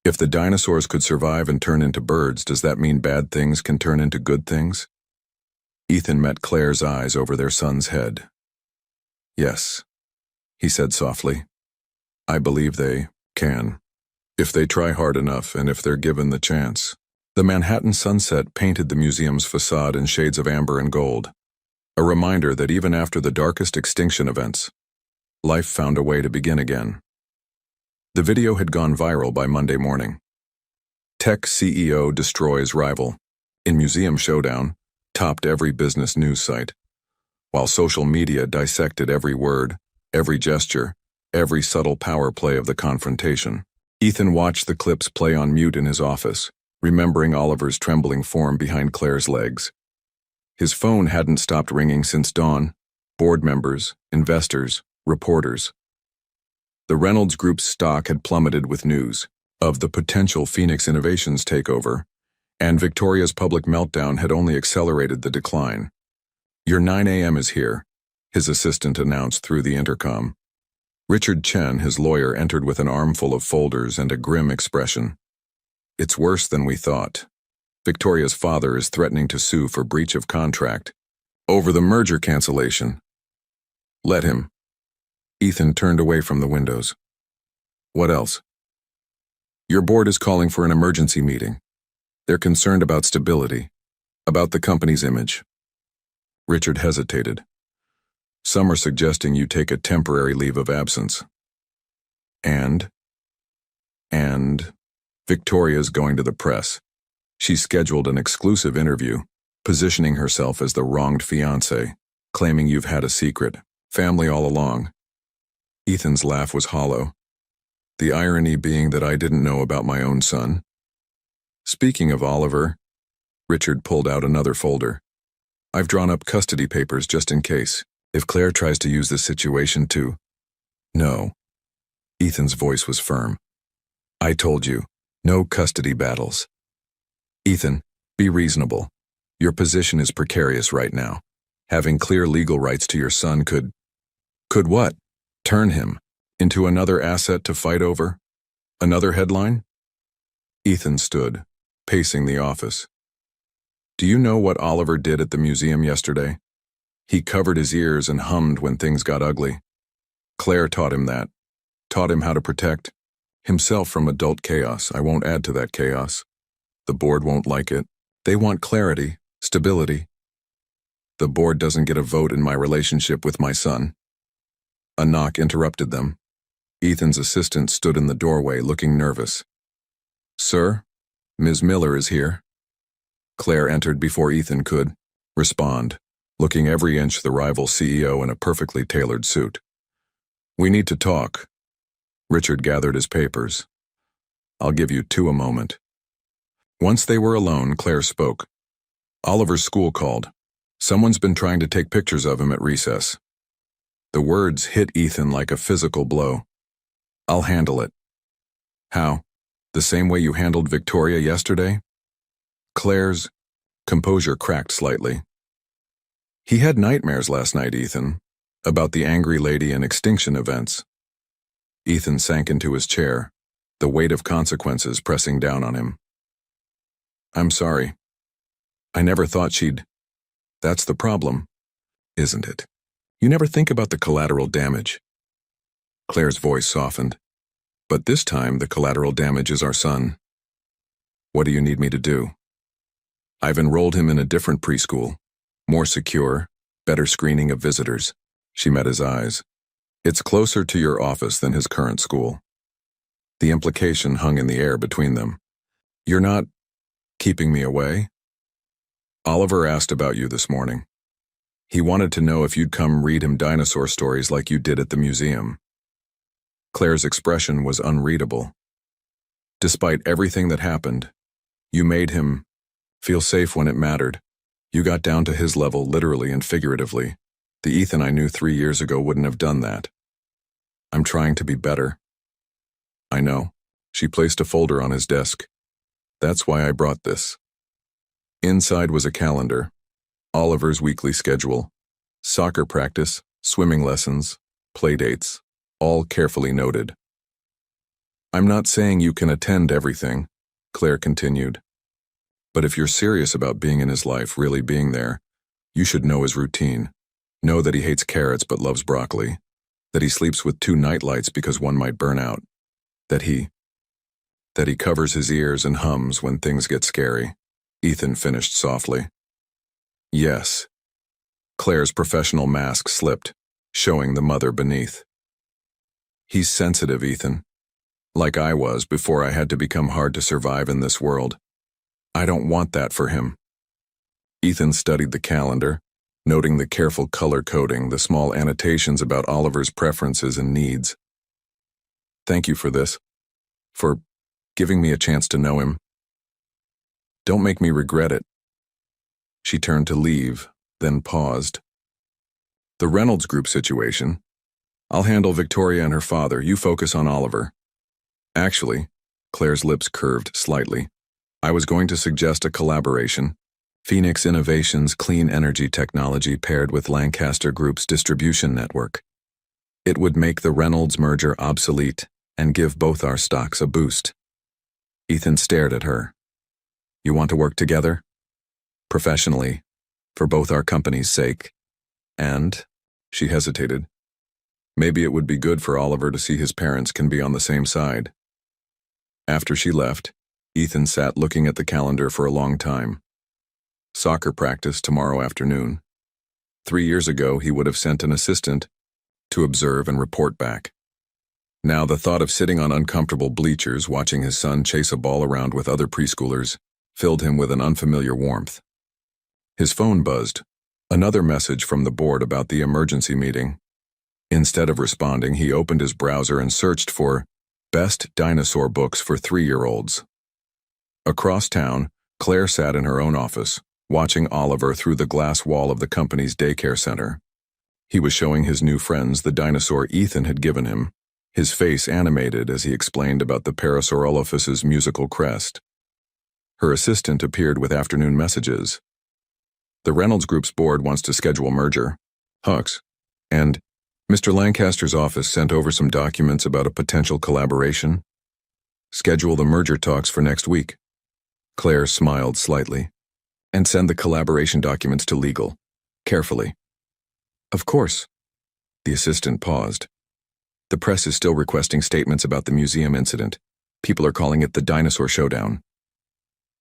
A: If the dinosaurs could survive and turn into birds, does that mean bad things can turn into good things? Ethan met Claire's eyes over their son's head. Yes, he said softly. I believe they can, if they try hard enough and if they're given the chance. The Manhattan sunset painted the museum's facade in shades of amber and gold, a reminder that even after the darkest extinction events, life found a way to begin again. The video had gone viral by Monday morning. Tech CEO destroys rival. In Museum Showdown, topped every business news site, while social media dissected every word, every gesture, every subtle power play of the confrontation. Ethan watched the clips play on mute in his office, remembering Oliver's trembling form behind Claire's legs. His phone hadn't stopped ringing since dawn. Board members, investors, reporters. The Reynolds Group's stock had plummeted with news of the potential Phoenix Innovations takeover, and Victoria's public meltdown had only accelerated the decline. Your 9 a.m. is here, his assistant announced through the intercom. Richard Chen, his lawyer, entered with an armful of folders and a grim expression. It's worse than we thought. Victoria's father is threatening to sue for breach of contract over the merger cancellation. Let him. Ethan turned away from the windows. What else? Your board is calling for an emergency meeting. They're concerned about stability, about the company's image. Richard hesitated. Some are suggesting you take a temporary leave of absence. And Victoria's going to the press. She's scheduled an exclusive interview, positioning herself as the wronged fiancé, claiming you've had a secret family all along. Ethan's laugh was hollow, the irony being that I didn't know about my own son. Speaking of Oliver, Richard pulled out another folder. I've drawn up custody papers just in case, if Claire tries to use this situation to... No. Ethan's voice was firm. I told you, no custody battles. Ethan, be reasonable. Your position is precarious right now. Having clear legal rights to your son could what? Turn him into another asset to fight over? Another headline? Ethan stood, pacing the office. Do you know what Oliver did at the museum yesterday? He covered his ears and hummed when things got ugly. Claire taught him that. Taught him how to protect himself from adult chaos. I won't add to that chaos. The board won't like it. They want clarity, stability. The board doesn't get a vote in my relationship with my son. A knock interrupted them. Ethan's assistant stood in the doorway looking nervous. Sir, Ms. Miller is here. Claire entered before Ethan could respond, looking every inch the rival CEO in a perfectly tailored suit. We need to talk. Richard gathered his papers. I'll give you two a moment. Once they were alone, Claire spoke. Oliver's school called. Someone's been trying to take pictures of him at recess. The words hit Ethan like a physical blow. I'll handle it. How? The same way you handled Victoria yesterday? Claire's composure cracked slightly. He had nightmares last night, Ethan, about the angry lady and extinction events. Ethan sank into his chair, the weight of consequences pressing down on him. I'm sorry. I never thought she'd... That's the problem, isn't it? You never think about the collateral damage. Claire's voice softened. But this time, the collateral damage is our son. What do you need me to do? I've enrolled him in a different preschool, more secure, better screening of visitors. She met his eyes. It's closer to your office than his current school. The implication hung in the air between them. You're not keeping me away? Oliver asked about you this morning. He wanted to know if you'd come read him dinosaur stories like you did at the museum. Claire's expression was unreadable. Despite everything that happened, you made him feel safe when it mattered. You got down to his level literally and figuratively. The Ethan I knew 3 years ago wouldn't have done that. I'm trying to be better. I know. She placed a folder on his desk. That's why I brought this. Inside was a calendar, Oliver's weekly schedule, soccer practice, swimming lessons, play dates, all carefully noted. I'm not saying you can attend everything, Claire continued. But if you're serious about being in his life, really being there, you should know his routine. Know that he hates carrots but loves broccoli. That he sleeps with 2 nightlights because one might burn out. That he covers his ears and hums when things get scary. Ethan finished softly. Yes. Claire's professional mask slipped, showing the mother beneath. He's sensitive, Ethan. Like I was before I had to become hard to survive in this world. I don't want that for him. Ethan studied the calendar, noting the careful color coding, the small annotations about Oliver's preferences and needs. Thank you for this. For giving me a chance to know him. Don't make me regret it. She turned to leave, then paused. The Reynolds Group situation. I'll handle Victoria and her father. You focus on Oliver. Actually, Claire's lips curved slightly. I was going to suggest a collaboration. Phoenix Innovations' clean energy technology paired with Lancaster Group's distribution network. It would make the Reynolds merger obsolete and give both our stocks a boost. Ethan stared at her. You want to work together? Professionally, for both our company's sake. And, she hesitated, maybe it would be good for Oliver to see his parents can be on the same side. After she left, Ethan sat looking at the calendar for a long time. Soccer practice tomorrow afternoon. 3 years ago, he would have sent an assistant to observe and report back. Now the thought of sitting on uncomfortable bleachers watching his son chase a ball around with other preschoolers filled him with an unfamiliar warmth. His phone buzzed. Another message from the board about the emergency meeting. Instead of responding, he opened his browser and searched for best dinosaur books for 3-year-olds. Across town, Claire sat in her own office, watching Oliver through the glass wall of the company's daycare center. He was showing his new friends the dinosaur Ethan had given him, his face animated as he explained about the Parasaurolophus's musical crest. Her assistant appeared with afternoon messages. The Reynolds Group's board wants to schedule merger. Hux. And Mr. Lancaster's office sent over some documents about a potential collaboration. Schedule the merger talks for next week. Claire smiled slightly. And send the collaboration documents to legal. Carefully. Of course. The assistant paused. The press is still requesting statements about the museum incident. People are calling it the dinosaur showdown.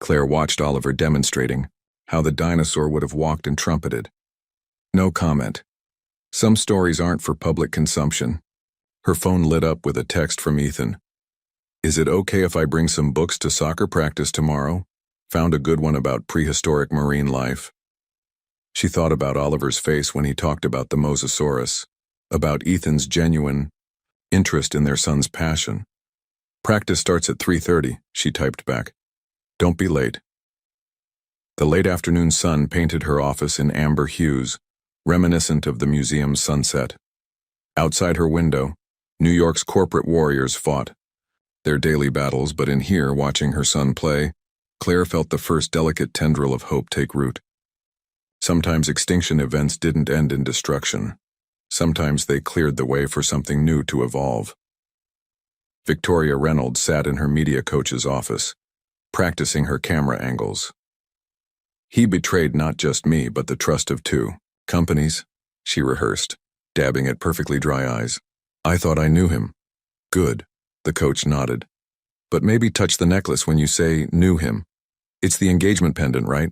A: Claire watched Oliver demonstrating how the dinosaur would have walked and trumpeted. No comment. Some stories aren't for public consumption. Her phone lit up with a text from Ethan. Is it okay if I bring some books to soccer practice tomorrow? Found a good one about prehistoric marine life. She thought about Oliver's face when he talked about the Mosasaurus, about Ethan's genuine interest in their son's passion. Practice starts at 3:30, she typed back. Don't be late. The late afternoon sun painted her office in amber hues, reminiscent of the museum's sunset. Outside her window, New York's corporate warriors fought their daily battles, but in here, watching her son play, Claire felt the first delicate tendril of hope take root. Sometimes extinction events didn't end in destruction. Sometimes they cleared the way for something new to evolve. Victoria Reynolds sat in her media coach's office, practicing her camera angles. He betrayed not just me, but the trust of 2 companies, she rehearsed, dabbing at perfectly dry eyes. I thought I knew him. Good, the coach nodded. But maybe touch the necklace when you say knew him. It's the engagement pendant, right?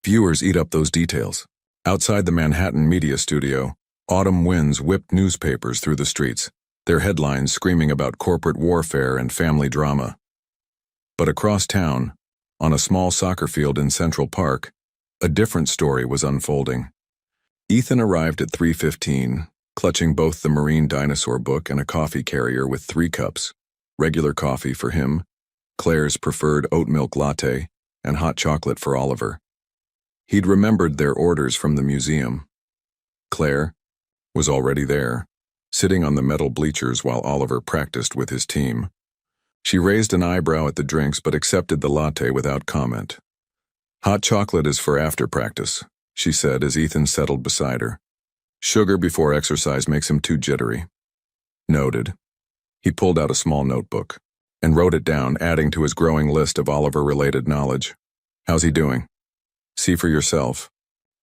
A: Viewers eat up those details. Outside the Manhattan media studio, autumn winds whipped newspapers through the streets, their headlines screaming about corporate warfare and family drama. But across town, on a small soccer field in Central Park, a different story was unfolding. Ethan arrived at 3:15, clutching both the marine dinosaur book and a coffee carrier with 3 cups, regular coffee for him, Claire's preferred oat milk latte, and hot chocolate for Oliver. He'd remembered their orders from the museum. Claire was already there, sitting on the metal bleachers while Oliver practiced with his team. She raised an eyebrow at the drinks but accepted the latte without comment. Hot chocolate is for after practice, she said as Ethan settled beside her. Sugar before exercise makes him too jittery. Noted. He pulled out a small notebook and wrote it down, adding to his growing list of Oliver-related knowledge. How's he doing? See for yourself.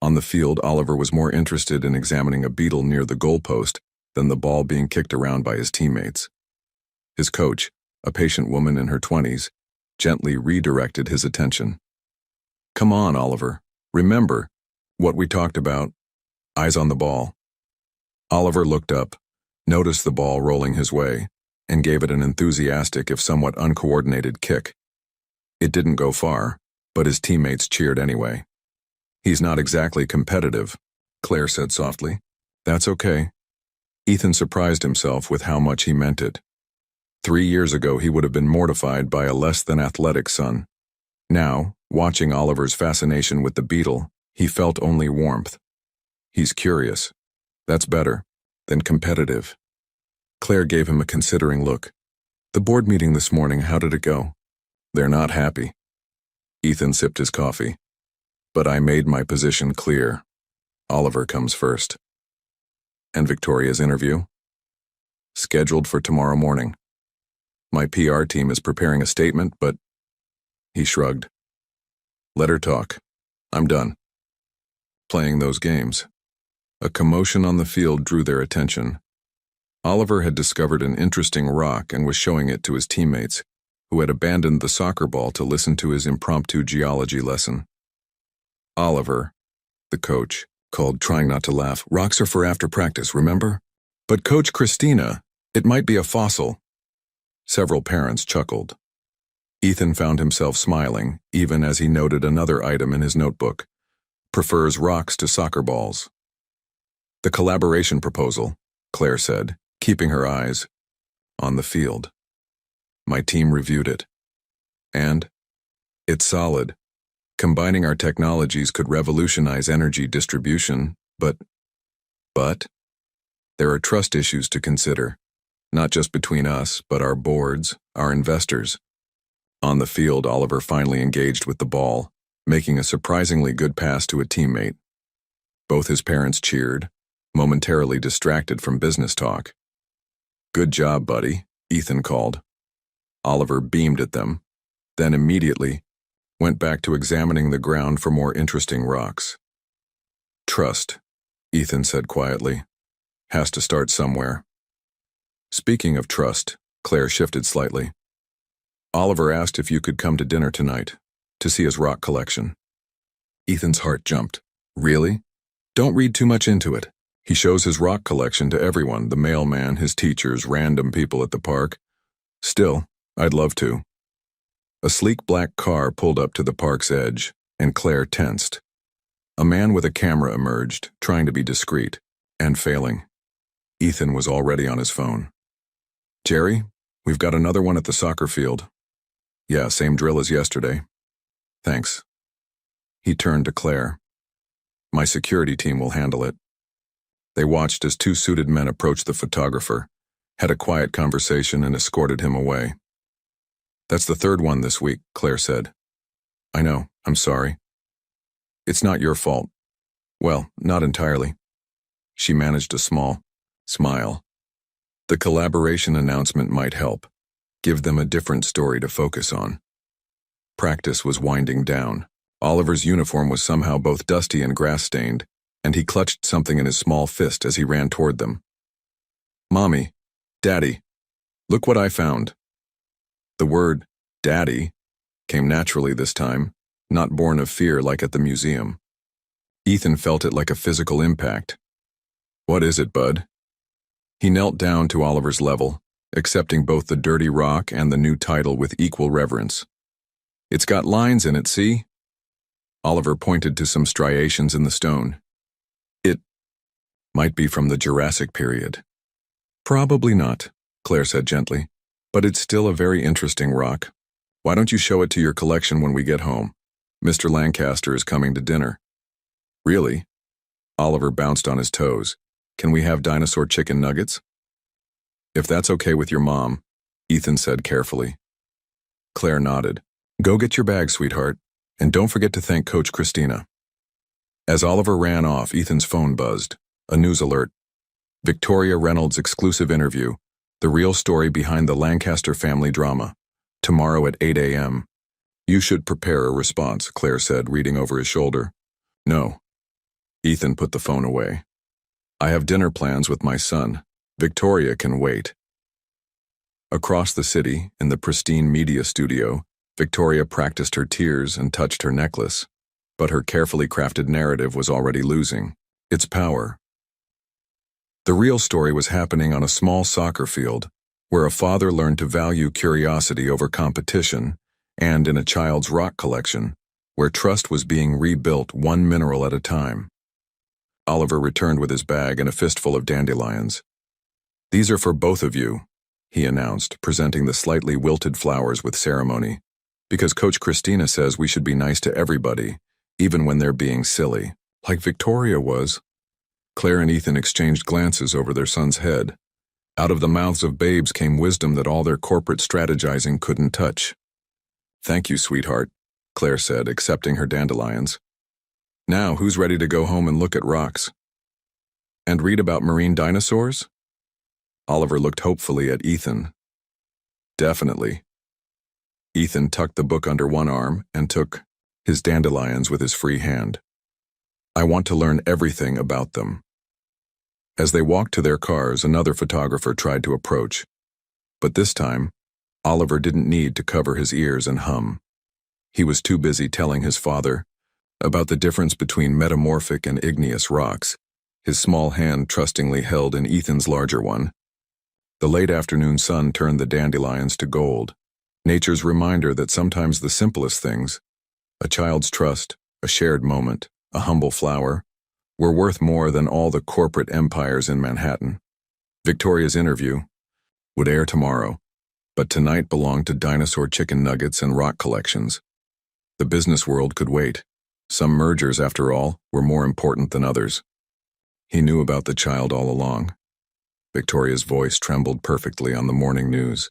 A: On the field, Oliver was more interested in examining a beetle near the goalpost than the ball being kicked around by his teammates. His coach, a patient woman in her 20s, gently redirected his attention. Come on, Oliver. Remember what we talked about. Eyes on the ball. Oliver looked up, noticed the ball rolling his way, and gave it an enthusiastic if somewhat uncoordinated kick. It didn't go far, but his teammates cheered anyway. He's not exactly competitive, Claire said softly. That's okay. Ethan surprised himself with how much he meant it. 3 years ago, he would have been mortified by a less than athletic son. Now, watching Oliver's fascination with the beetle, he felt only warmth. He's curious. That's better than competitive. Claire gave him a considering look. The board meeting this morning, how did it go? They're not happy. Ethan sipped his coffee. But I made my position clear. Oliver comes first. And Victoria's interview? Scheduled for tomorrow morning. My PR team is preparing a statement, but... He shrugged. Let her talk. I'm done. Playing those games. A commotion on the field drew their attention. Oliver had discovered an interesting rock and was showing it to his teammates, who had abandoned the soccer ball to listen to his impromptu geology lesson. Oliver, the coach, called, trying not to laugh. Rocks are for after practice, remember? But Coach Christina, it might be a fossil. Several parents chuckled. Ethan found himself smiling, even as he noted another item in his notebook. Prefers rocks to soccer balls. The collaboration proposal, Claire said, keeping her eyes on the field. My team reviewed it. And it's solid. Combining our technologies could revolutionize energy distribution, but there are trust issues to consider, not just between us, but our boards, our investors. On the field, Oliver finally engaged with the ball, making a surprisingly good pass to a teammate. Both his parents cheered, momentarily distracted from business talk. Good job, buddy, Ethan called. Oliver beamed at them, then immediately went back to examining the ground for more interesting rocks. Trust, Ethan said quietly, has to start somewhere. Speaking of trust, Claire shifted slightly. Oliver asked if you could come to dinner tonight, to see his rock collection. Ethan's heart jumped. Really? Don't read too much into it. He shows his rock collection to everyone, the mailman, his teachers, random people at the park. Still, I'd love to. A sleek black car pulled up to the park's edge, and Claire tensed. A man with a camera emerged, trying to be discreet, and failing. Ethan was already on his phone. Jerry, we've got another one at the soccer field. Yeah, same drill as yesterday. Thanks. He turned to Claire. My security team will handle it. They watched as two suited men approached the photographer, had a quiet conversation, and escorted him away. That's the third one this week, Claire said. I know, I'm sorry. It's not your fault. Well, not entirely. She managed a small smile. The collaboration announcement might help, give them a different story to focus on. Practice was winding down. Oliver's uniform was somehow both dusty and grass-stained, and he clutched something in his small fist as he ran toward them. Mommy, Daddy, look what I found. The word, Daddy, came naturally this time, not born of fear like at the museum. Ethan felt it like a physical impact. What is it, bud? He knelt down to Oliver's level, accepting both the dirty rock and the new title with equal reverence. It's got lines in it, see? Oliver pointed to some striations in the stone. It might be from the Jurassic period. Probably not, Claire said gently. But it's still a very interesting rock. Why don't you show it to your collection when we get home? Mr. Lancaster is coming to dinner. Really? Oliver bounced on his toes. Can we have dinosaur chicken nuggets? If that's okay with your mom, Ethan said carefully. Claire nodded. Go get your bag, sweetheart, and don't forget to thank Coach Christina. As Oliver ran off, Ethan's phone buzzed. A news alert. Victoria Reynolds' exclusive interview. The real story behind the Lancaster family drama. Tomorrow at 8 a.m. You should prepare a response, Claire said, reading over his shoulder. No. Ethan put the phone away. I have dinner plans with my son. Victoria can wait. Across the city, in the pristine media studio, Victoria practiced her tears and touched her necklace. But her carefully crafted narrative was already losing its power. The real story was happening on a small soccer field, where a father learned to value curiosity over competition, and in a child's rock collection, where trust was being rebuilt one mineral at a time. Oliver returned with his bag and a fistful of dandelions. These are for both of you, he announced, presenting the slightly wilted flowers with ceremony, because Coach Christina says we should be nice to everybody, even when they're being silly, like Victoria was. Claire and Ethan exchanged glances over their son's head. Out of the mouths of babes came wisdom that all their corporate strategizing couldn't touch. Thank you, sweetheart, Claire said, accepting her dandelions. Now, who's ready to go home and look at rocks? And read about marine dinosaurs? Oliver looked hopefully at Ethan. Definitely. Ethan tucked the book under one arm and took his dandelions with his free hand. I want to learn everything about them. As they walked to their cars, another photographer tried to approach. But this time, Oliver didn't need to cover his ears and hum. He was too busy telling his father about the difference between metamorphic and igneous rocks, his small hand trustingly held in Ethan's larger one. The late afternoon sun turned the dandelions to gold, nature's reminder that sometimes the simplest things, a child's trust, a shared moment, a humble flower, were worth more than all the corporate empires in Manhattan. Victoria's interview would air tomorrow, but tonight belonged to dinosaur chicken nuggets and rock collections. The business world could wait. Some mergers, after all, were more important than others. He knew about the child all along. Victoria's voice trembled perfectly on the morning news.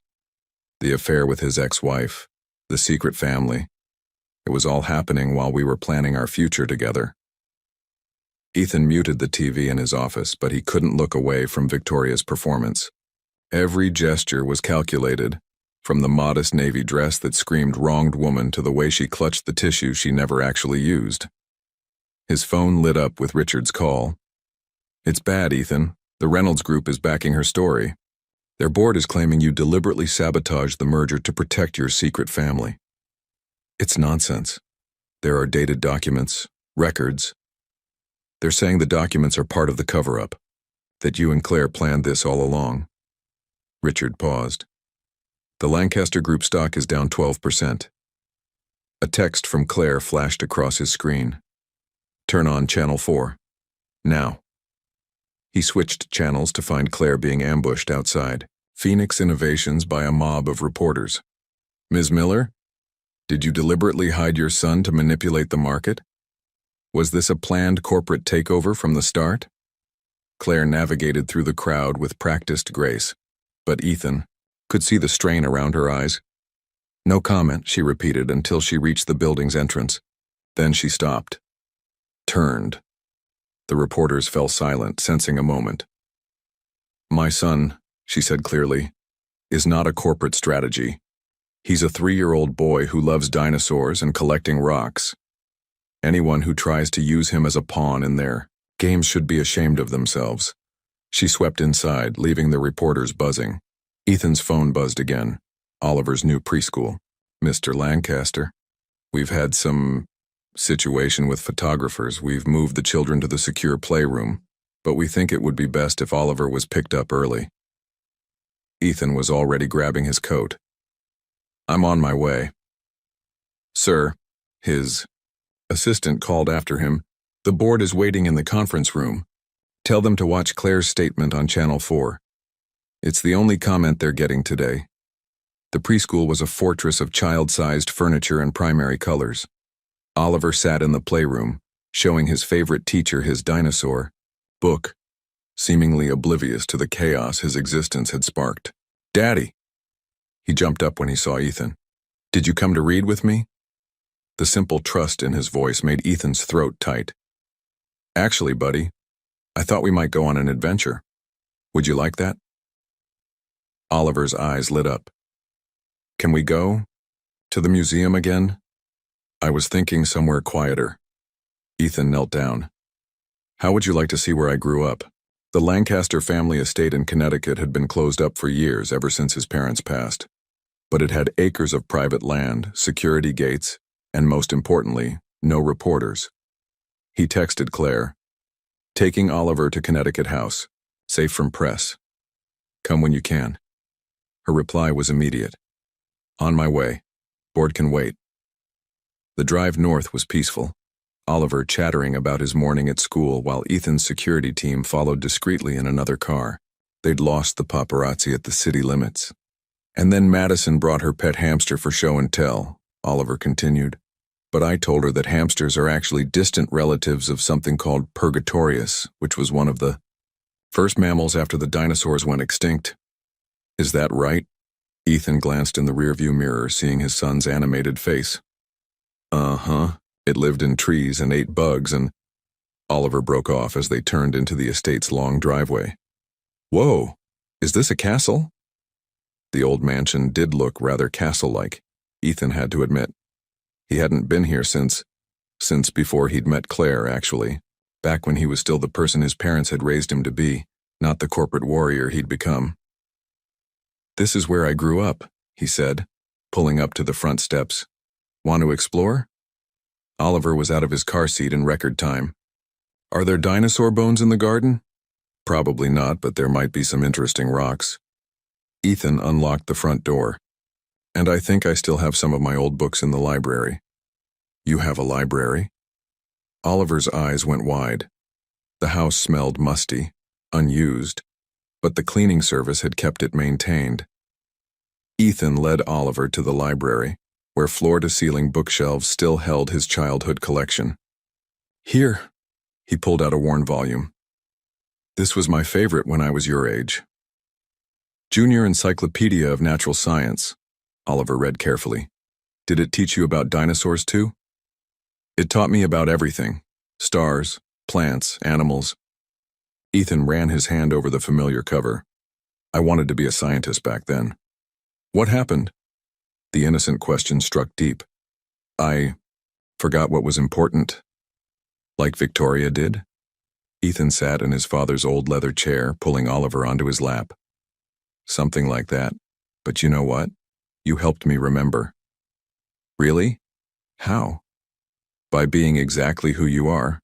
A: The affair with his ex-wife, the secret family. It was all happening while we were planning our future together. Ethan muted the TV in his office, but he couldn't look away from Victoria's performance. Every gesture was calculated, from the modest navy dress that screamed wronged woman to the way she clutched the tissue she never actually used. His phone lit up with Richard's call. "It's bad, Ethan. The Reynolds Group is backing her story. Their board is claiming you deliberately sabotaged the merger to protect your secret family." "It's nonsense. There are dated documents, records. They're saying the documents are part of the cover-up, that you and Claire planned this all along." Richard paused. "The Lancaster Group stock is down 12%. A text from Claire flashed across his screen. "Turn on Channel 4. Now." He switched channels to find Claire being ambushed outside. Phoenix Innovations by a mob of reporters. "Ms. Miller? Did you deliberately hide your son to manipulate the market? Was this a planned corporate takeover from the start?" Claire navigated through the crowd with practiced grace, but Ethan could see the strain around her eyes. "No comment," she repeated until she reached the building's entrance. Then she stopped. Turned. The reporters fell silent, sensing a moment. "My son," she said clearly, "is not a corporate strategy. He's a 3-year-old boy who loves dinosaurs and collecting rocks. Anyone who tries to use him as a pawn in their games should be ashamed of themselves." She swept inside, leaving the reporters buzzing. Ethan's phone buzzed again. Oliver's new preschool. "Mr. Lancaster, we've had some situation with photographers. We've moved the children to the secure playroom, but we think it would be best if Oliver was picked up early." Ethan was already grabbing his coat. "I'm on my way." "Sir," his assistant called after him, "the board is waiting in the conference room. Tell them to watch Claire's statement on Channel 4. It's the only comment they're getting today." The preschool was a fortress of child-sized furniture and primary colors. Oliver sat in the playroom, showing his favorite teacher his dinosaur book, seemingly oblivious to the chaos his existence had sparked. "Daddy!" He jumped up when he saw Ethan. "Did you come to read with me?" The simple trust in his voice made Ethan's throat tight. "Actually, buddy, I thought we might go on an adventure. Would you like that?" Oliver's eyes lit up. "Can we go to the museum again?" "I was thinking somewhere quieter." Ethan knelt down. "How would you like to see where I grew up?" The Lancaster family estate in Connecticut had been closed up for years, ever since his parents passed. But it had acres of private land, security gates, and most importantly, no reporters. He texted Claire, "Taking Oliver to Connecticut House, safe from press. Come when you can." Her reply was immediate. "On my way. Board can wait." The drive north was peaceful, Oliver chattering about his morning at school while Ethan's security team followed discreetly in another car. They'd lost the paparazzi at the city limits. "And then Madison brought her pet hamster for show and tell," Oliver continued. "But I told her that hamsters are actually distant relatives of something called Purgatorius, which was one of the first mammals after the dinosaurs went extinct." "Is that right?" Ethan glanced in the rearview mirror, seeing his son's animated face. "Uh-huh. It lived in trees and ate bugs and—" Oliver broke off as they turned into the estate's long driveway. "Whoa, is this a castle?" The old mansion did look rather castle-like, Ethan had to admit. He hadn't been here since before he'd met Claire, actually, back when he was still the person his parents had raised him to be, not the corporate warrior he'd become. "This is where I grew up," he said, pulling up to the front steps. "Want to explore?" Oliver was out of his car seat in record time. Are there dinosaur bones in the garden? Probably not, but there might be some interesting rocks. Ethan unlocked the front door. And I think I still have some of my old books in the library. You have a library? Oliver's eyes went wide. The house smelled musty, unused, but the cleaning service had kept it maintained. Ethan led Oliver to the library, where floor-to-ceiling bookshelves still held his childhood collection. Here, he pulled out a worn volume. This was my favorite when I was your age. Junior Encyclopedia of Natural Science, Oliver read carefully. Did it teach you about dinosaurs too? It taught me about everything. Stars, plants, animals. Ethan ran his hand over the familiar cover. I wanted to be a scientist back then. What happened? The innocent question struck deep. I forgot what was important. Like Victoria did? Ethan sat in his father's old leather chair, pulling Oliver onto his lap. Something like that. But you know what? You helped me remember. Really? How? By being exactly who you are.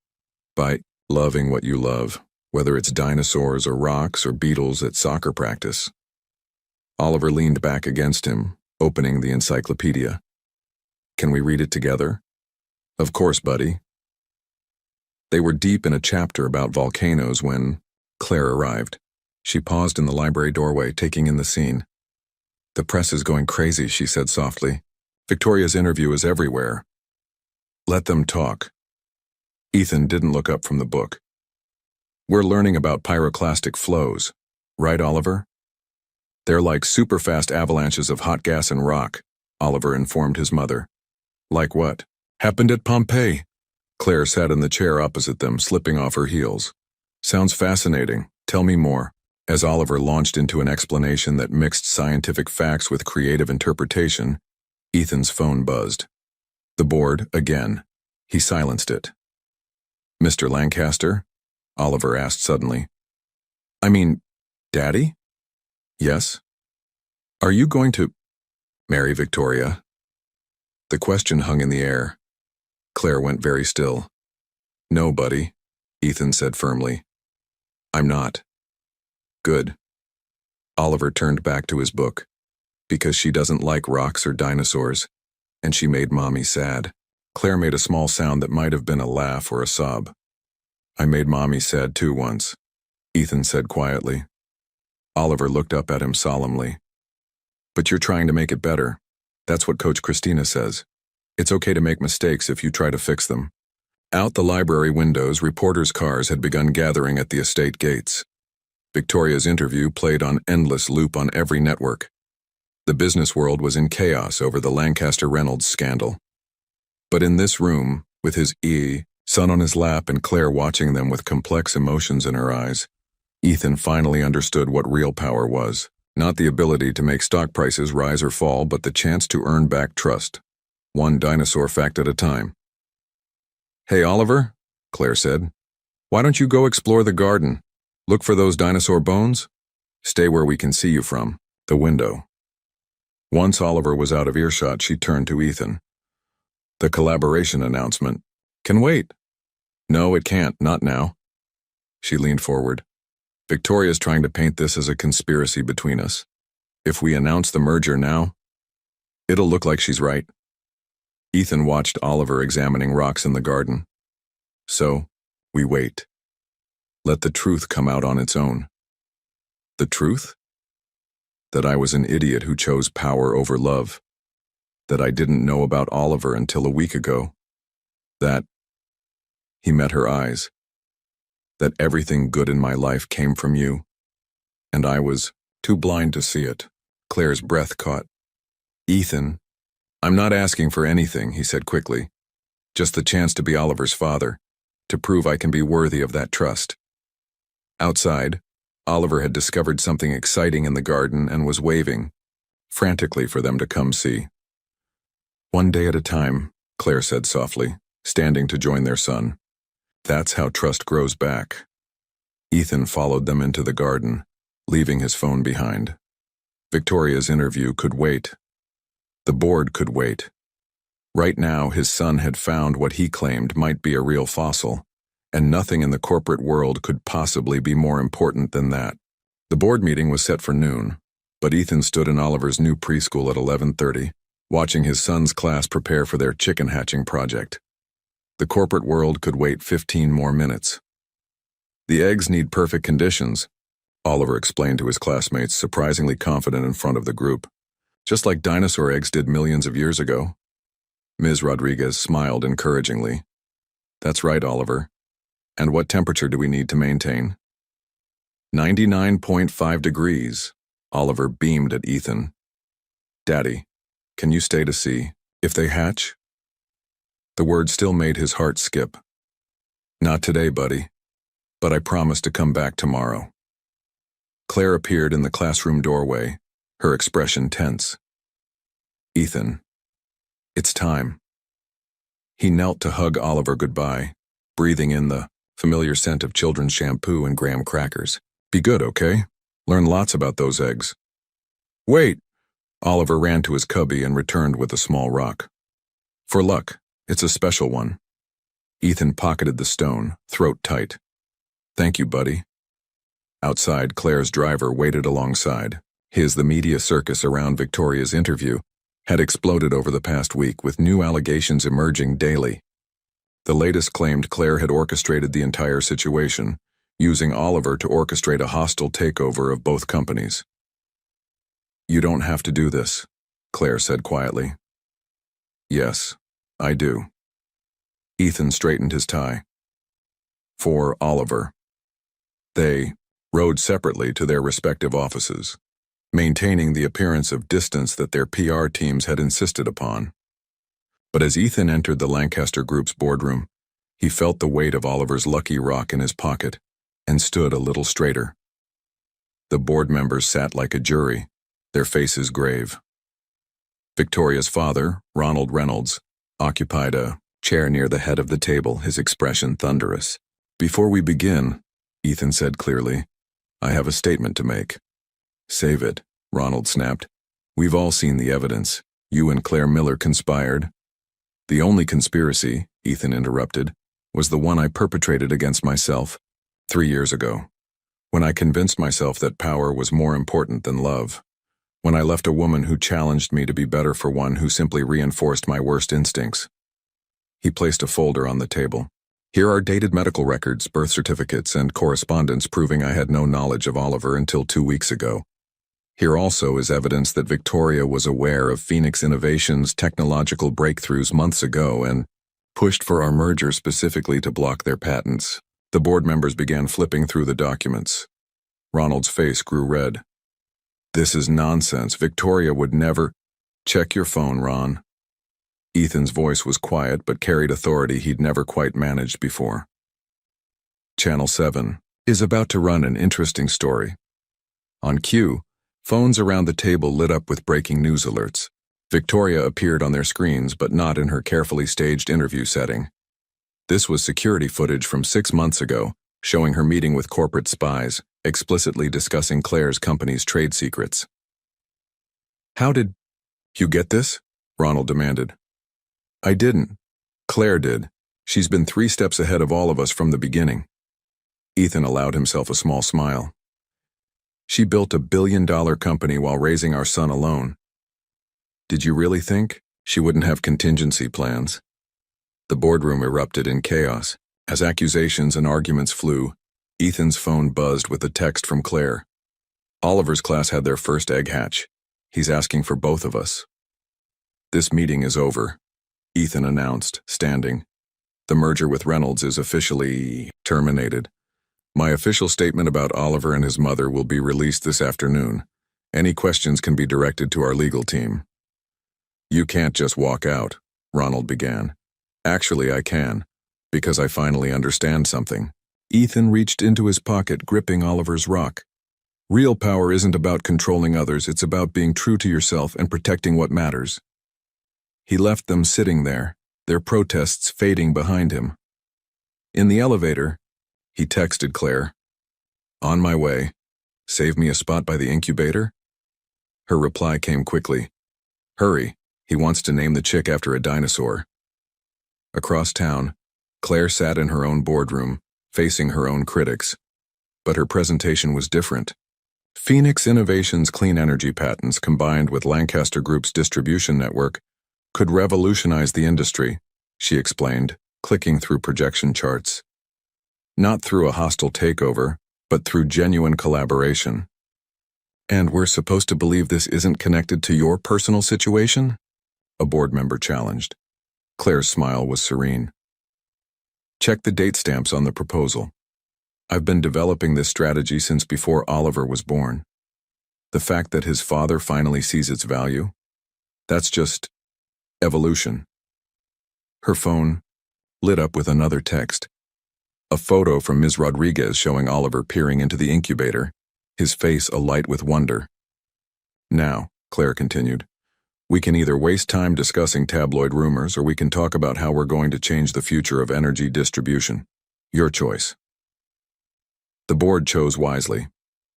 A: By loving what you love, whether it's dinosaurs or rocks or beetles at soccer practice. Oliver leaned back against him, opening the encyclopedia. Can we read it together? Of course, buddy. They were deep in a chapter about volcanoes when Claire arrived. She paused in the library doorway, taking in the scene. The press is going crazy, she said softly. Victoria's interview is everywhere. Let them talk. Ethan didn't look up from the book. We're learning about pyroclastic flows, right, Oliver? They're like super-fast avalanches of hot gas and rock, Oliver informed his mother. Like what? Happened at Pompeii. Claire sat in the chair opposite them, slipping off her heels. Sounds fascinating. Tell me more. As Oliver launched into an explanation that mixed scientific facts with creative interpretation, Ethan's phone buzzed. The board, again. He silenced it. Mr. Lancaster? Oliver asked suddenly. I mean, Daddy? Yes? Are you going to marry Victoria? The question hung in the air. Claire went very still. No, buddy, Ethan said firmly. I'm not. Good. Oliver turned back to his book. Because she doesn't like rocks or dinosaurs, and she made Mommy sad. Claire made a small sound that might have been a laugh or a sob. I made Mommy sad too once, Ethan said quietly. Oliver looked up at him solemnly. But you're trying to make it better. That's what Coach Christina says. It's okay to make mistakes if you try to fix them. Out the library windows, reporters' cars had begun gathering at the estate gates. Victoria's interview played on endless loop on every network. The business world was in chaos over the Lancaster Reynolds scandal. But in this room, with his son on his lap and Claire watching them with complex emotions in her eyes, Ethan finally understood what real power was. Not the ability to make stock prices rise or fall, but the chance to earn back trust. One dinosaur fact at a time. Hey, Oliver, Claire said. Why don't you go explore the garden? Look for those dinosaur bones? Stay where we can see you from, the window. Once Oliver was out of earshot, she turned to Ethan. The collaboration announcement. Can wait. No, it can't, not now. She leaned forward. Victoria's trying to paint this as a conspiracy between us. If we announce the merger now, it'll look like she's right. Ethan watched Oliver examining rocks in the garden. So, we wait. Let the truth come out on its own. The truth? That I was an idiot who chose power over love. That I didn't know about Oliver until a week ago. That he met her eyes. That everything good in my life came from you. And I was too blind to see it. Claire's breath caught. Ethan, I'm not asking for anything, he said quickly. Just the chance to be Oliver's father, to prove I can be worthy of that trust. Outside, Oliver had discovered something exciting in the garden and was waving, frantically for them to come see. One day at a time, Claire said softly, standing to join their son. That's how trust grows back. Ethan followed them into the garden, leaving his phone behind. Victoria's interview could wait. The board could wait. Right now, his son had found what he claimed might be a real fossil, and nothing in the corporate world could possibly be more important than that. The board meeting was set for noon, but Ethan stood in Oliver's new preschool at 11:30, watching his son's class prepare for their chicken hatching project. The corporate world could wait 15 more minutes. The eggs need perfect conditions, Oliver explained to his classmates, surprisingly confident in front of the group. Just like dinosaur eggs did millions of years ago. Ms. Rodriguez smiled encouragingly. That's right, Oliver. And what temperature do we need to maintain? 99.5 degrees. Oliver beamed at Ethan. Daddy, can you stay to see if they hatch? The word still made his heart skip. Not today, buddy, but I promise to come back tomorrow. Claire appeared in the classroom doorway, her expression tense. Ethan, it's time. He knelt to hug Oliver goodbye, breathing in the familiar scent of children's shampoo and graham crackers. Be good, okay? Learn lots about those eggs. Wait! Oliver ran to his cubby and returned with a small rock. For luck, it's a special one. Ethan pocketed the stone, throat tight. Thank you, buddy. Outside, Claire's driver waited alongside. The media circus around Victoria's interview had exploded over the past week, with new allegations emerging daily. The latest claimed Claire had orchestrated the entire situation, using Oliver to orchestrate a hostile takeover of both companies. You don't have to do this, Claire said quietly. Yes, I do. Ethan straightened his tie. For Oliver. They rode separately to their respective offices, maintaining the appearance of distance that their PR teams had insisted upon. But as Ethan entered the Lancaster Group's boardroom, he felt the weight of Oliver's lucky rock in his pocket and stood a little straighter. The board members sat like a jury, their faces grave. Victoria's father, Ronald Reynolds, occupied a chair near the head of the table, his expression thunderous. Before we begin, Ethan said clearly, I have a statement to make. Save it, Ronald snapped. We've all seen the evidence. You and Claire Miller conspired. The only conspiracy, Ethan interrupted, was the one I perpetrated against myself 3 years ago, when I convinced myself that power was more important than love, when I left a woman who challenged me to be better for one who simply reinforced my worst instincts. He placed a folder on the table. Here are dated medical records, birth certificates, and correspondence proving I had no knowledge of Oliver until 2 weeks ago. Here also is evidence that Victoria was aware of Phoenix Innovations' technological breakthroughs months ago and pushed for our merger specifically to block their patents. The board members began flipping through the documents. Ronald's face grew red. This is nonsense. Victoria would never— Check your phone, Ron. Ethan's voice was quiet but carried authority he'd never quite managed before. Channel 7 is about to run an interesting story. On cue, phones around the table lit up with breaking news alerts. Victoria appeared on their screens, but not in her carefully staged interview setting. This was security footage from 6 months ago, showing her meeting with corporate spies, explicitly discussing Claire's company's trade secrets. How did you get this? Ronald demanded. I didn't. Claire did. She's been 3 steps ahead of all of us from the beginning. Ethan allowed himself a small smile. She built $1 billion company while raising our son alone. Did you really think she wouldn't have contingency plans? The boardroom erupted in chaos. As accusations and arguments flew, Ethan's phone buzzed with a text from Claire. Oliver's class had their first egg hatch. He's asking for both of us. This meeting is over, Ethan announced, standing. The merger with Reynolds is officially terminated. My official statement about Oliver and his mother will be released this afternoon. Any questions can be directed to our legal team. You can't just walk out, Ronald began. Actually, I can, because I finally understand something. Ethan reached into his pocket, gripping Oliver's rock. Real power isn't about controlling others, it's about being true to yourself and protecting what matters. He left them sitting there, their protests fading behind him. In the elevator, he texted Claire. On my way. Save me a spot by the incubator? Her reply came quickly. Hurry, He wants to name the chick after a dinosaur. Across town, Claire sat in her own boardroom, facing her own critics. But her presentation was different. Phoenix Innovations' clean energy patents combined with Lancaster Group's distribution network could revolutionize the industry, she explained, clicking through projection charts. Not through a hostile takeover, but through genuine collaboration. And we're supposed to believe this isn't connected to your personal situation? A board member challenged. Claire's smile was serene. Check the date stamps on the proposal. I've been developing this strategy since before Oliver was born. The fact that his father finally sees its value? That's just evolution. Her phone lit up with another text. A photo from Ms. Rodriguez showing Oliver peering into the incubator, his face alight with wonder. Now, Claire continued, we can either waste time discussing tabloid rumors or we can talk about how we're going to change the future of energy distribution. Your choice. The board chose wisely.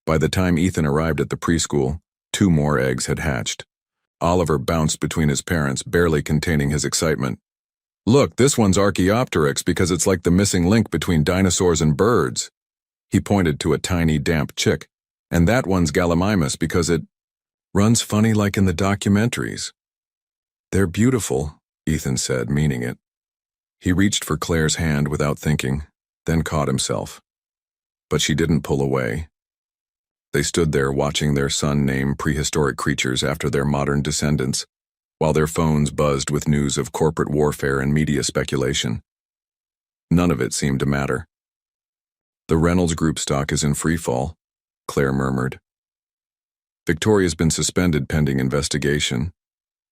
A: By the time Ethan arrived at the preschool, 2 more eggs had hatched. Oliver bounced between his parents, barely containing his excitement. Look, this one's Archaeopteryx because it's like the missing link between dinosaurs and birds. He pointed to a tiny, damp chick. And that one's Gallimimus because it runs funny like in the documentaries. They're beautiful, Ethan said, meaning it. He reached for Claire's hand without thinking, then caught himself. But she didn't pull away. They stood there watching their son name prehistoric creatures after their modern descendants, while their phones buzzed with news of corporate warfare and media speculation. None of it seemed to matter. The Reynolds Group stock is in free fall, Claire murmured. Victoria's been suspended pending investigation,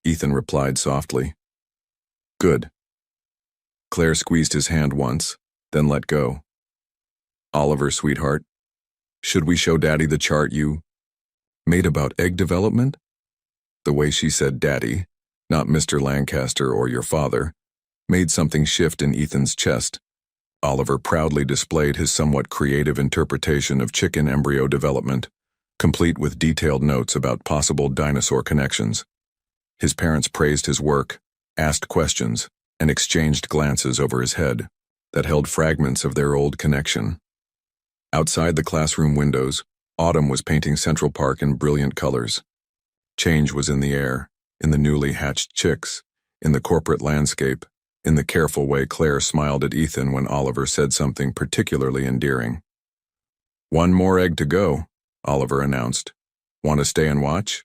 A: Ethan replied softly. Good. Claire squeezed his hand once, then let go. Oliver, sweetheart, should we show Daddy the chart you made about egg development? The way she said Daddy, not Mr. Lancaster or your father, made something shift in Ethan's chest. Oliver proudly displayed his somewhat creative interpretation of chicken embryo development, complete with detailed notes about possible dinosaur connections. His parents praised his work, asked questions, and exchanged glances over his head that held fragments of their old connection. Outside the classroom windows, autumn was painting Central Park in brilliant colors. Change was in the air, in the newly hatched chicks, in the corporate landscape, in the careful way Claire smiled at Ethan when Oliver said something particularly endearing. One more egg to go, Oliver announced. Want to stay and watch?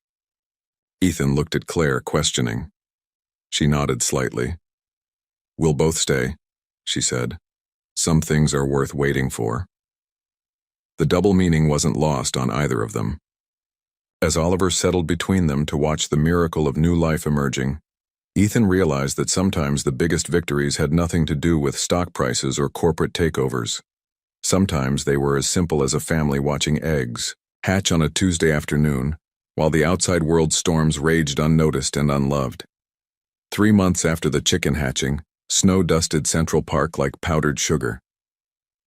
A: Ethan looked at Claire, questioning. She nodded slightly. We'll both stay, she said. Some things are worth waiting for. The double meaning wasn't lost on either of them. As Oliver settled between them to watch the miracle of new life emerging, Ethan realized that sometimes the biggest victories had nothing to do with stock prices or corporate takeovers. Sometimes they were as simple as a family watching eggs hatch on a Tuesday afternoon, while the outside world storms raged unnoticed and unloved. 3 months after the chicken hatching, snow dusted Central Park like powdered sugar.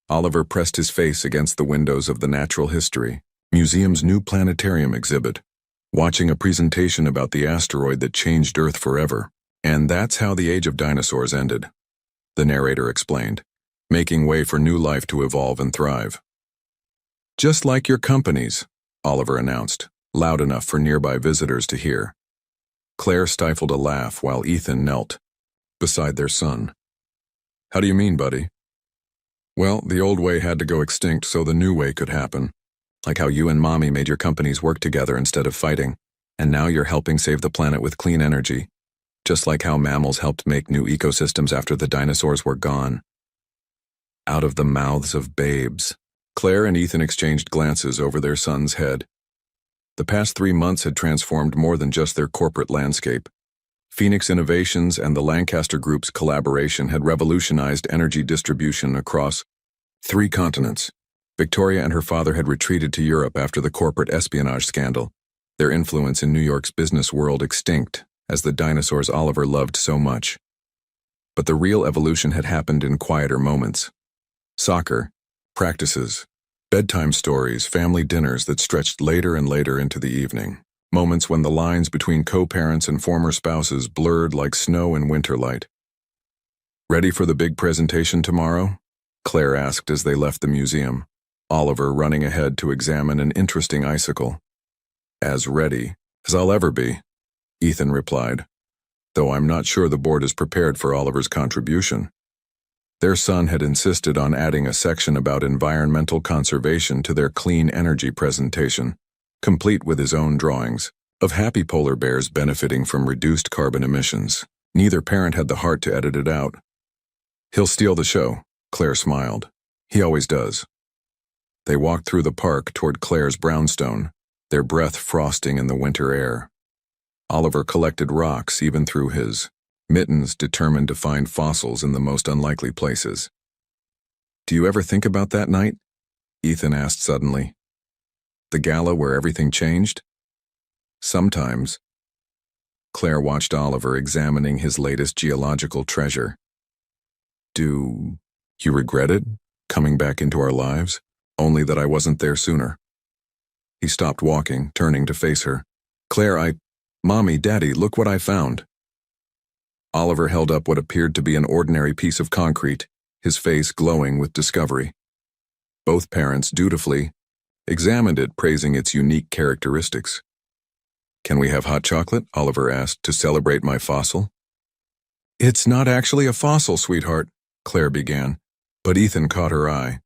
A: Oliver pressed his face against the windows of the Natural History Museum's new planetarium exhibit, watching a presentation about the asteroid that changed Earth forever. And that's how the age of dinosaurs ended, the narrator explained, making way for new life to evolve and thrive. Just like your companies, Oliver announced, loud enough for nearby visitors to hear. Claire stifled a laugh while Ethan knelt beside their son. How do you mean, buddy? Well, the old way had to go extinct so the new way could happen. Like how you and Mommy made your companies work together instead of fighting, and now you're helping save the planet with clean energy. Just like how mammals helped make new ecosystems after the dinosaurs were gone. Out of the mouths of babes, Claire and Ethan exchanged glances over their son's head. The past 3 months had transformed more than just their corporate landscape. Phoenix Innovations and the Lancaster Group's collaboration had revolutionized energy distribution across 3 continents. Victoria and her father had retreated to Europe after the corporate espionage scandal, their influence in New York's business world extinct as the dinosaurs Oliver loved so much. But the real evolution had happened in quieter moments. Soccer, practices, bedtime stories, family dinners that stretched later and later into the evening. moments when the lines between co-parents and former spouses blurred like snow in winter light. "Ready for the big presentation tomorrow?" Claire asked as they left the museum, Oliver running ahead to examine an interesting icicle. "As ready as I'll ever be," Ethan replied, though I'm not sure the board is prepared for Oliver's contribution. Their son had insisted on adding a section about environmental conservation to their clean energy presentation, complete with his own drawings of happy polar bears benefiting from reduced carbon emissions. Neither parent had the heart to edit it out. "He'll steal the show," Claire smiled. "He always does." They walked through the park toward Claire's brownstone, their breath frosting in the winter air. Oliver collected rocks even through his mittens, determined to find fossils in the most unlikely places. "Do you ever think about that night?" Ethan asked suddenly. "The gala where everything changed?" "Sometimes." Claire watched Oliver examining his latest geological treasure. "Do you regret it, coming back into our lives? Only that I wasn't there sooner." He stopped walking, turning to face her. "Claire, Mommy, Daddy, look what I found." Oliver held up what appeared to be an ordinary piece of concrete, his face glowing with discovery. Both parents dutifully examined it, praising its unique characteristics. "Can we have hot chocolate?" Oliver asked, "to celebrate my fossil?" "It's not actually a fossil, sweetheart," Claire began, but Ethan caught her eye.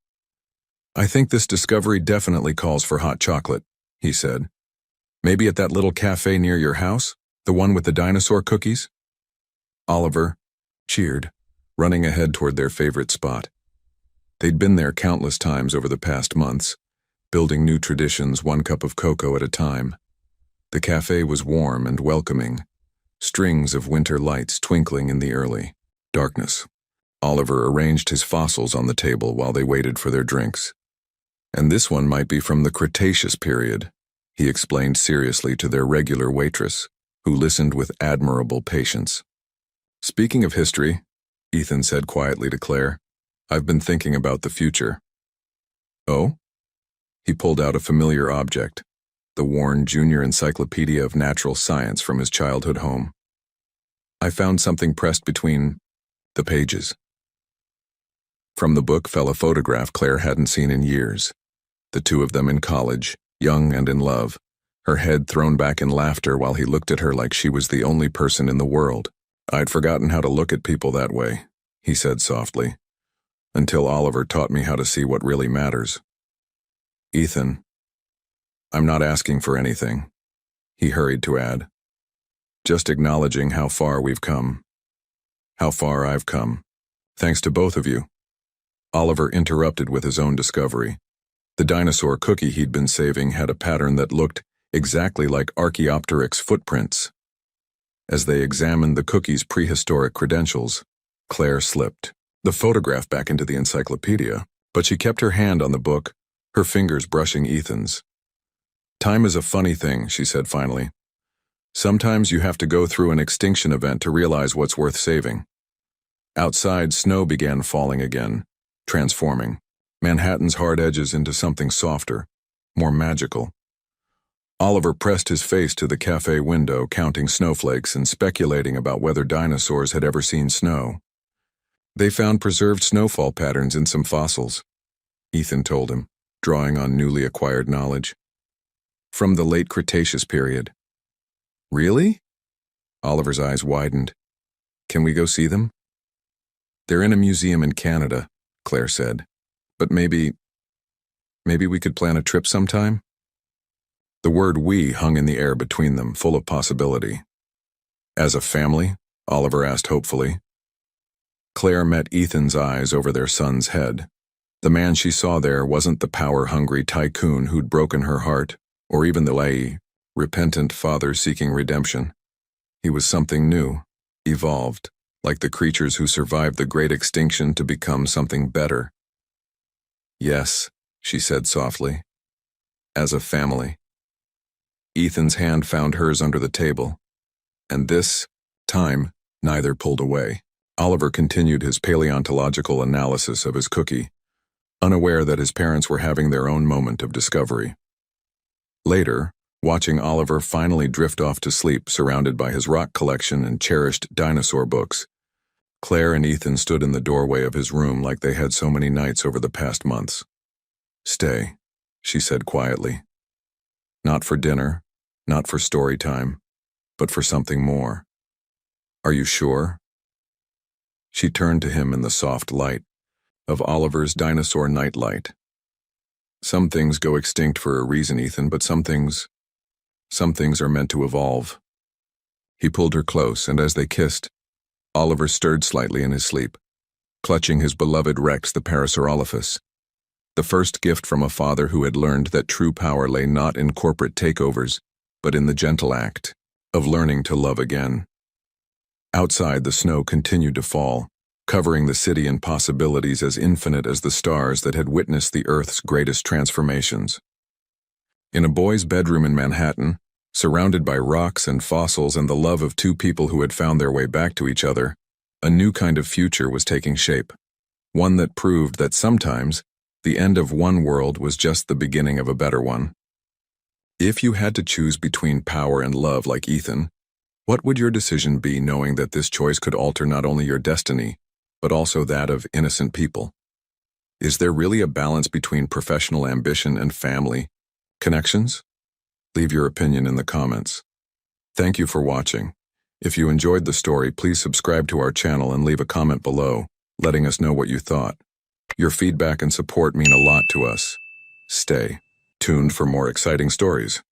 A: "I think this discovery definitely calls for hot chocolate," he said. "Maybe at that little cafe near your house, the one with the dinosaur cookies?" Oliver cheered, running ahead toward their favorite spot. They'd been there countless times over the past months, building new traditions one cup of cocoa at a time. The cafe was warm and welcoming, strings of winter lights twinkling in the early darkness. Oliver arranged his fossils on the table while they waited for their drinks. "And this one might be from the Cretaceous period," he explained seriously to their regular waitress, who listened with admirable patience. "Speaking of history," Ethan said quietly to Claire, "I've been thinking about the future." "Oh?" He pulled out a familiar object, the worn Junior Encyclopedia of Natural Science from his childhood home. "I found something pressed between the pages." From the book fell a photograph Claire hadn't seen in years. The two of them in college, young and in love, her head thrown back in laughter while he looked at her like she was the only person in the world. "I'd forgotten how to look at people that way," he said softly, "until Oliver taught me how to see what really matters." "Ethan, I'm not asking for anything," he hurried to add. "Just acknowledging how far we've come. How far I've come. Thanks to both of you." Oliver interrupted with his own discovery. The dinosaur cookie he'd been saving had a pattern that looked exactly like Archaeopteryx footprints. As they examined the cookie's prehistoric credentials, Claire slipped the photograph back into the encyclopedia, but she kept her hand on the book, her fingers brushing Ethan's. "Time is a funny thing," she said finally. "Sometimes you have to go through an extinction event to realize what's worth saving." Outside, snow began falling again, transforming Manhattan's hard edges into something softer, more magical. Oliver pressed his face to the cafe window, counting snowflakes and speculating about whether dinosaurs had ever seen snow. "They found preserved snowfall patterns in some fossils," Ethan told him, drawing on newly acquired knowledge. "From the late Cretaceous period." "Really?" Oliver's eyes widened. "Can we go see them?" "They're in a museum in Canada," Claire said. "But maybe we could plan a trip sometime?" The word "we" hung in the air between them, full of possibility. "As a family?" Oliver asked hopefully. Claire met Ethan's eyes over their son's head. The man she saw there wasn't the power-hungry tycoon who'd broken her heart, or even the repentant father seeking redemption. He was something new, evolved, like the creatures who survived the great extinction to become something better. "Yes," she said softly. "As a family." Ethan's hand found hers under the table, and this time neither pulled away. Oliver continued his paleontological analysis of his cookie, unaware that his parents were having their own moment of discovery. Later, watching Oliver finally drift off to sleep surrounded by his rock collection and cherished dinosaur books. Claire and Ethan stood in the doorway of his room like they had so many nights over the past months. "Stay," she said quietly. "Not for dinner, not for story time, but for something more. Are you sure?" She turned to him in the soft light of Oliver's dinosaur nightlight. "Some things go extinct for a reason, Ethan, but some things are meant to evolve." He pulled her close, and as they kissed, Oliver stirred slightly in his sleep, clutching his beloved Rex the Parasaurolophus, the first gift from a father who had learned that true power lay not in corporate takeovers, but in the gentle act of learning to love again. Outside, the snow continued to fall, covering the city in possibilities as infinite as the stars that had witnessed the Earth's greatest transformations. In a boy's bedroom in Manhattan, surrounded by rocks and fossils and the love of two people who had found their way back to each other, a new kind of future was taking shape, one that proved that sometimes the end of one world was just the beginning of a better one. If you had to choose between power and love like Ethan, what would your decision be, knowing that this choice could alter not only your destiny, but also that of innocent people? Is there really a balance between professional ambition and family connections? Leave your opinion in the comments. Thank you for watching. If you enjoyed the story, please subscribe to our channel and leave a comment below, letting us know what you thought. Your feedback and support mean a lot to us. Stay tuned for more exciting stories.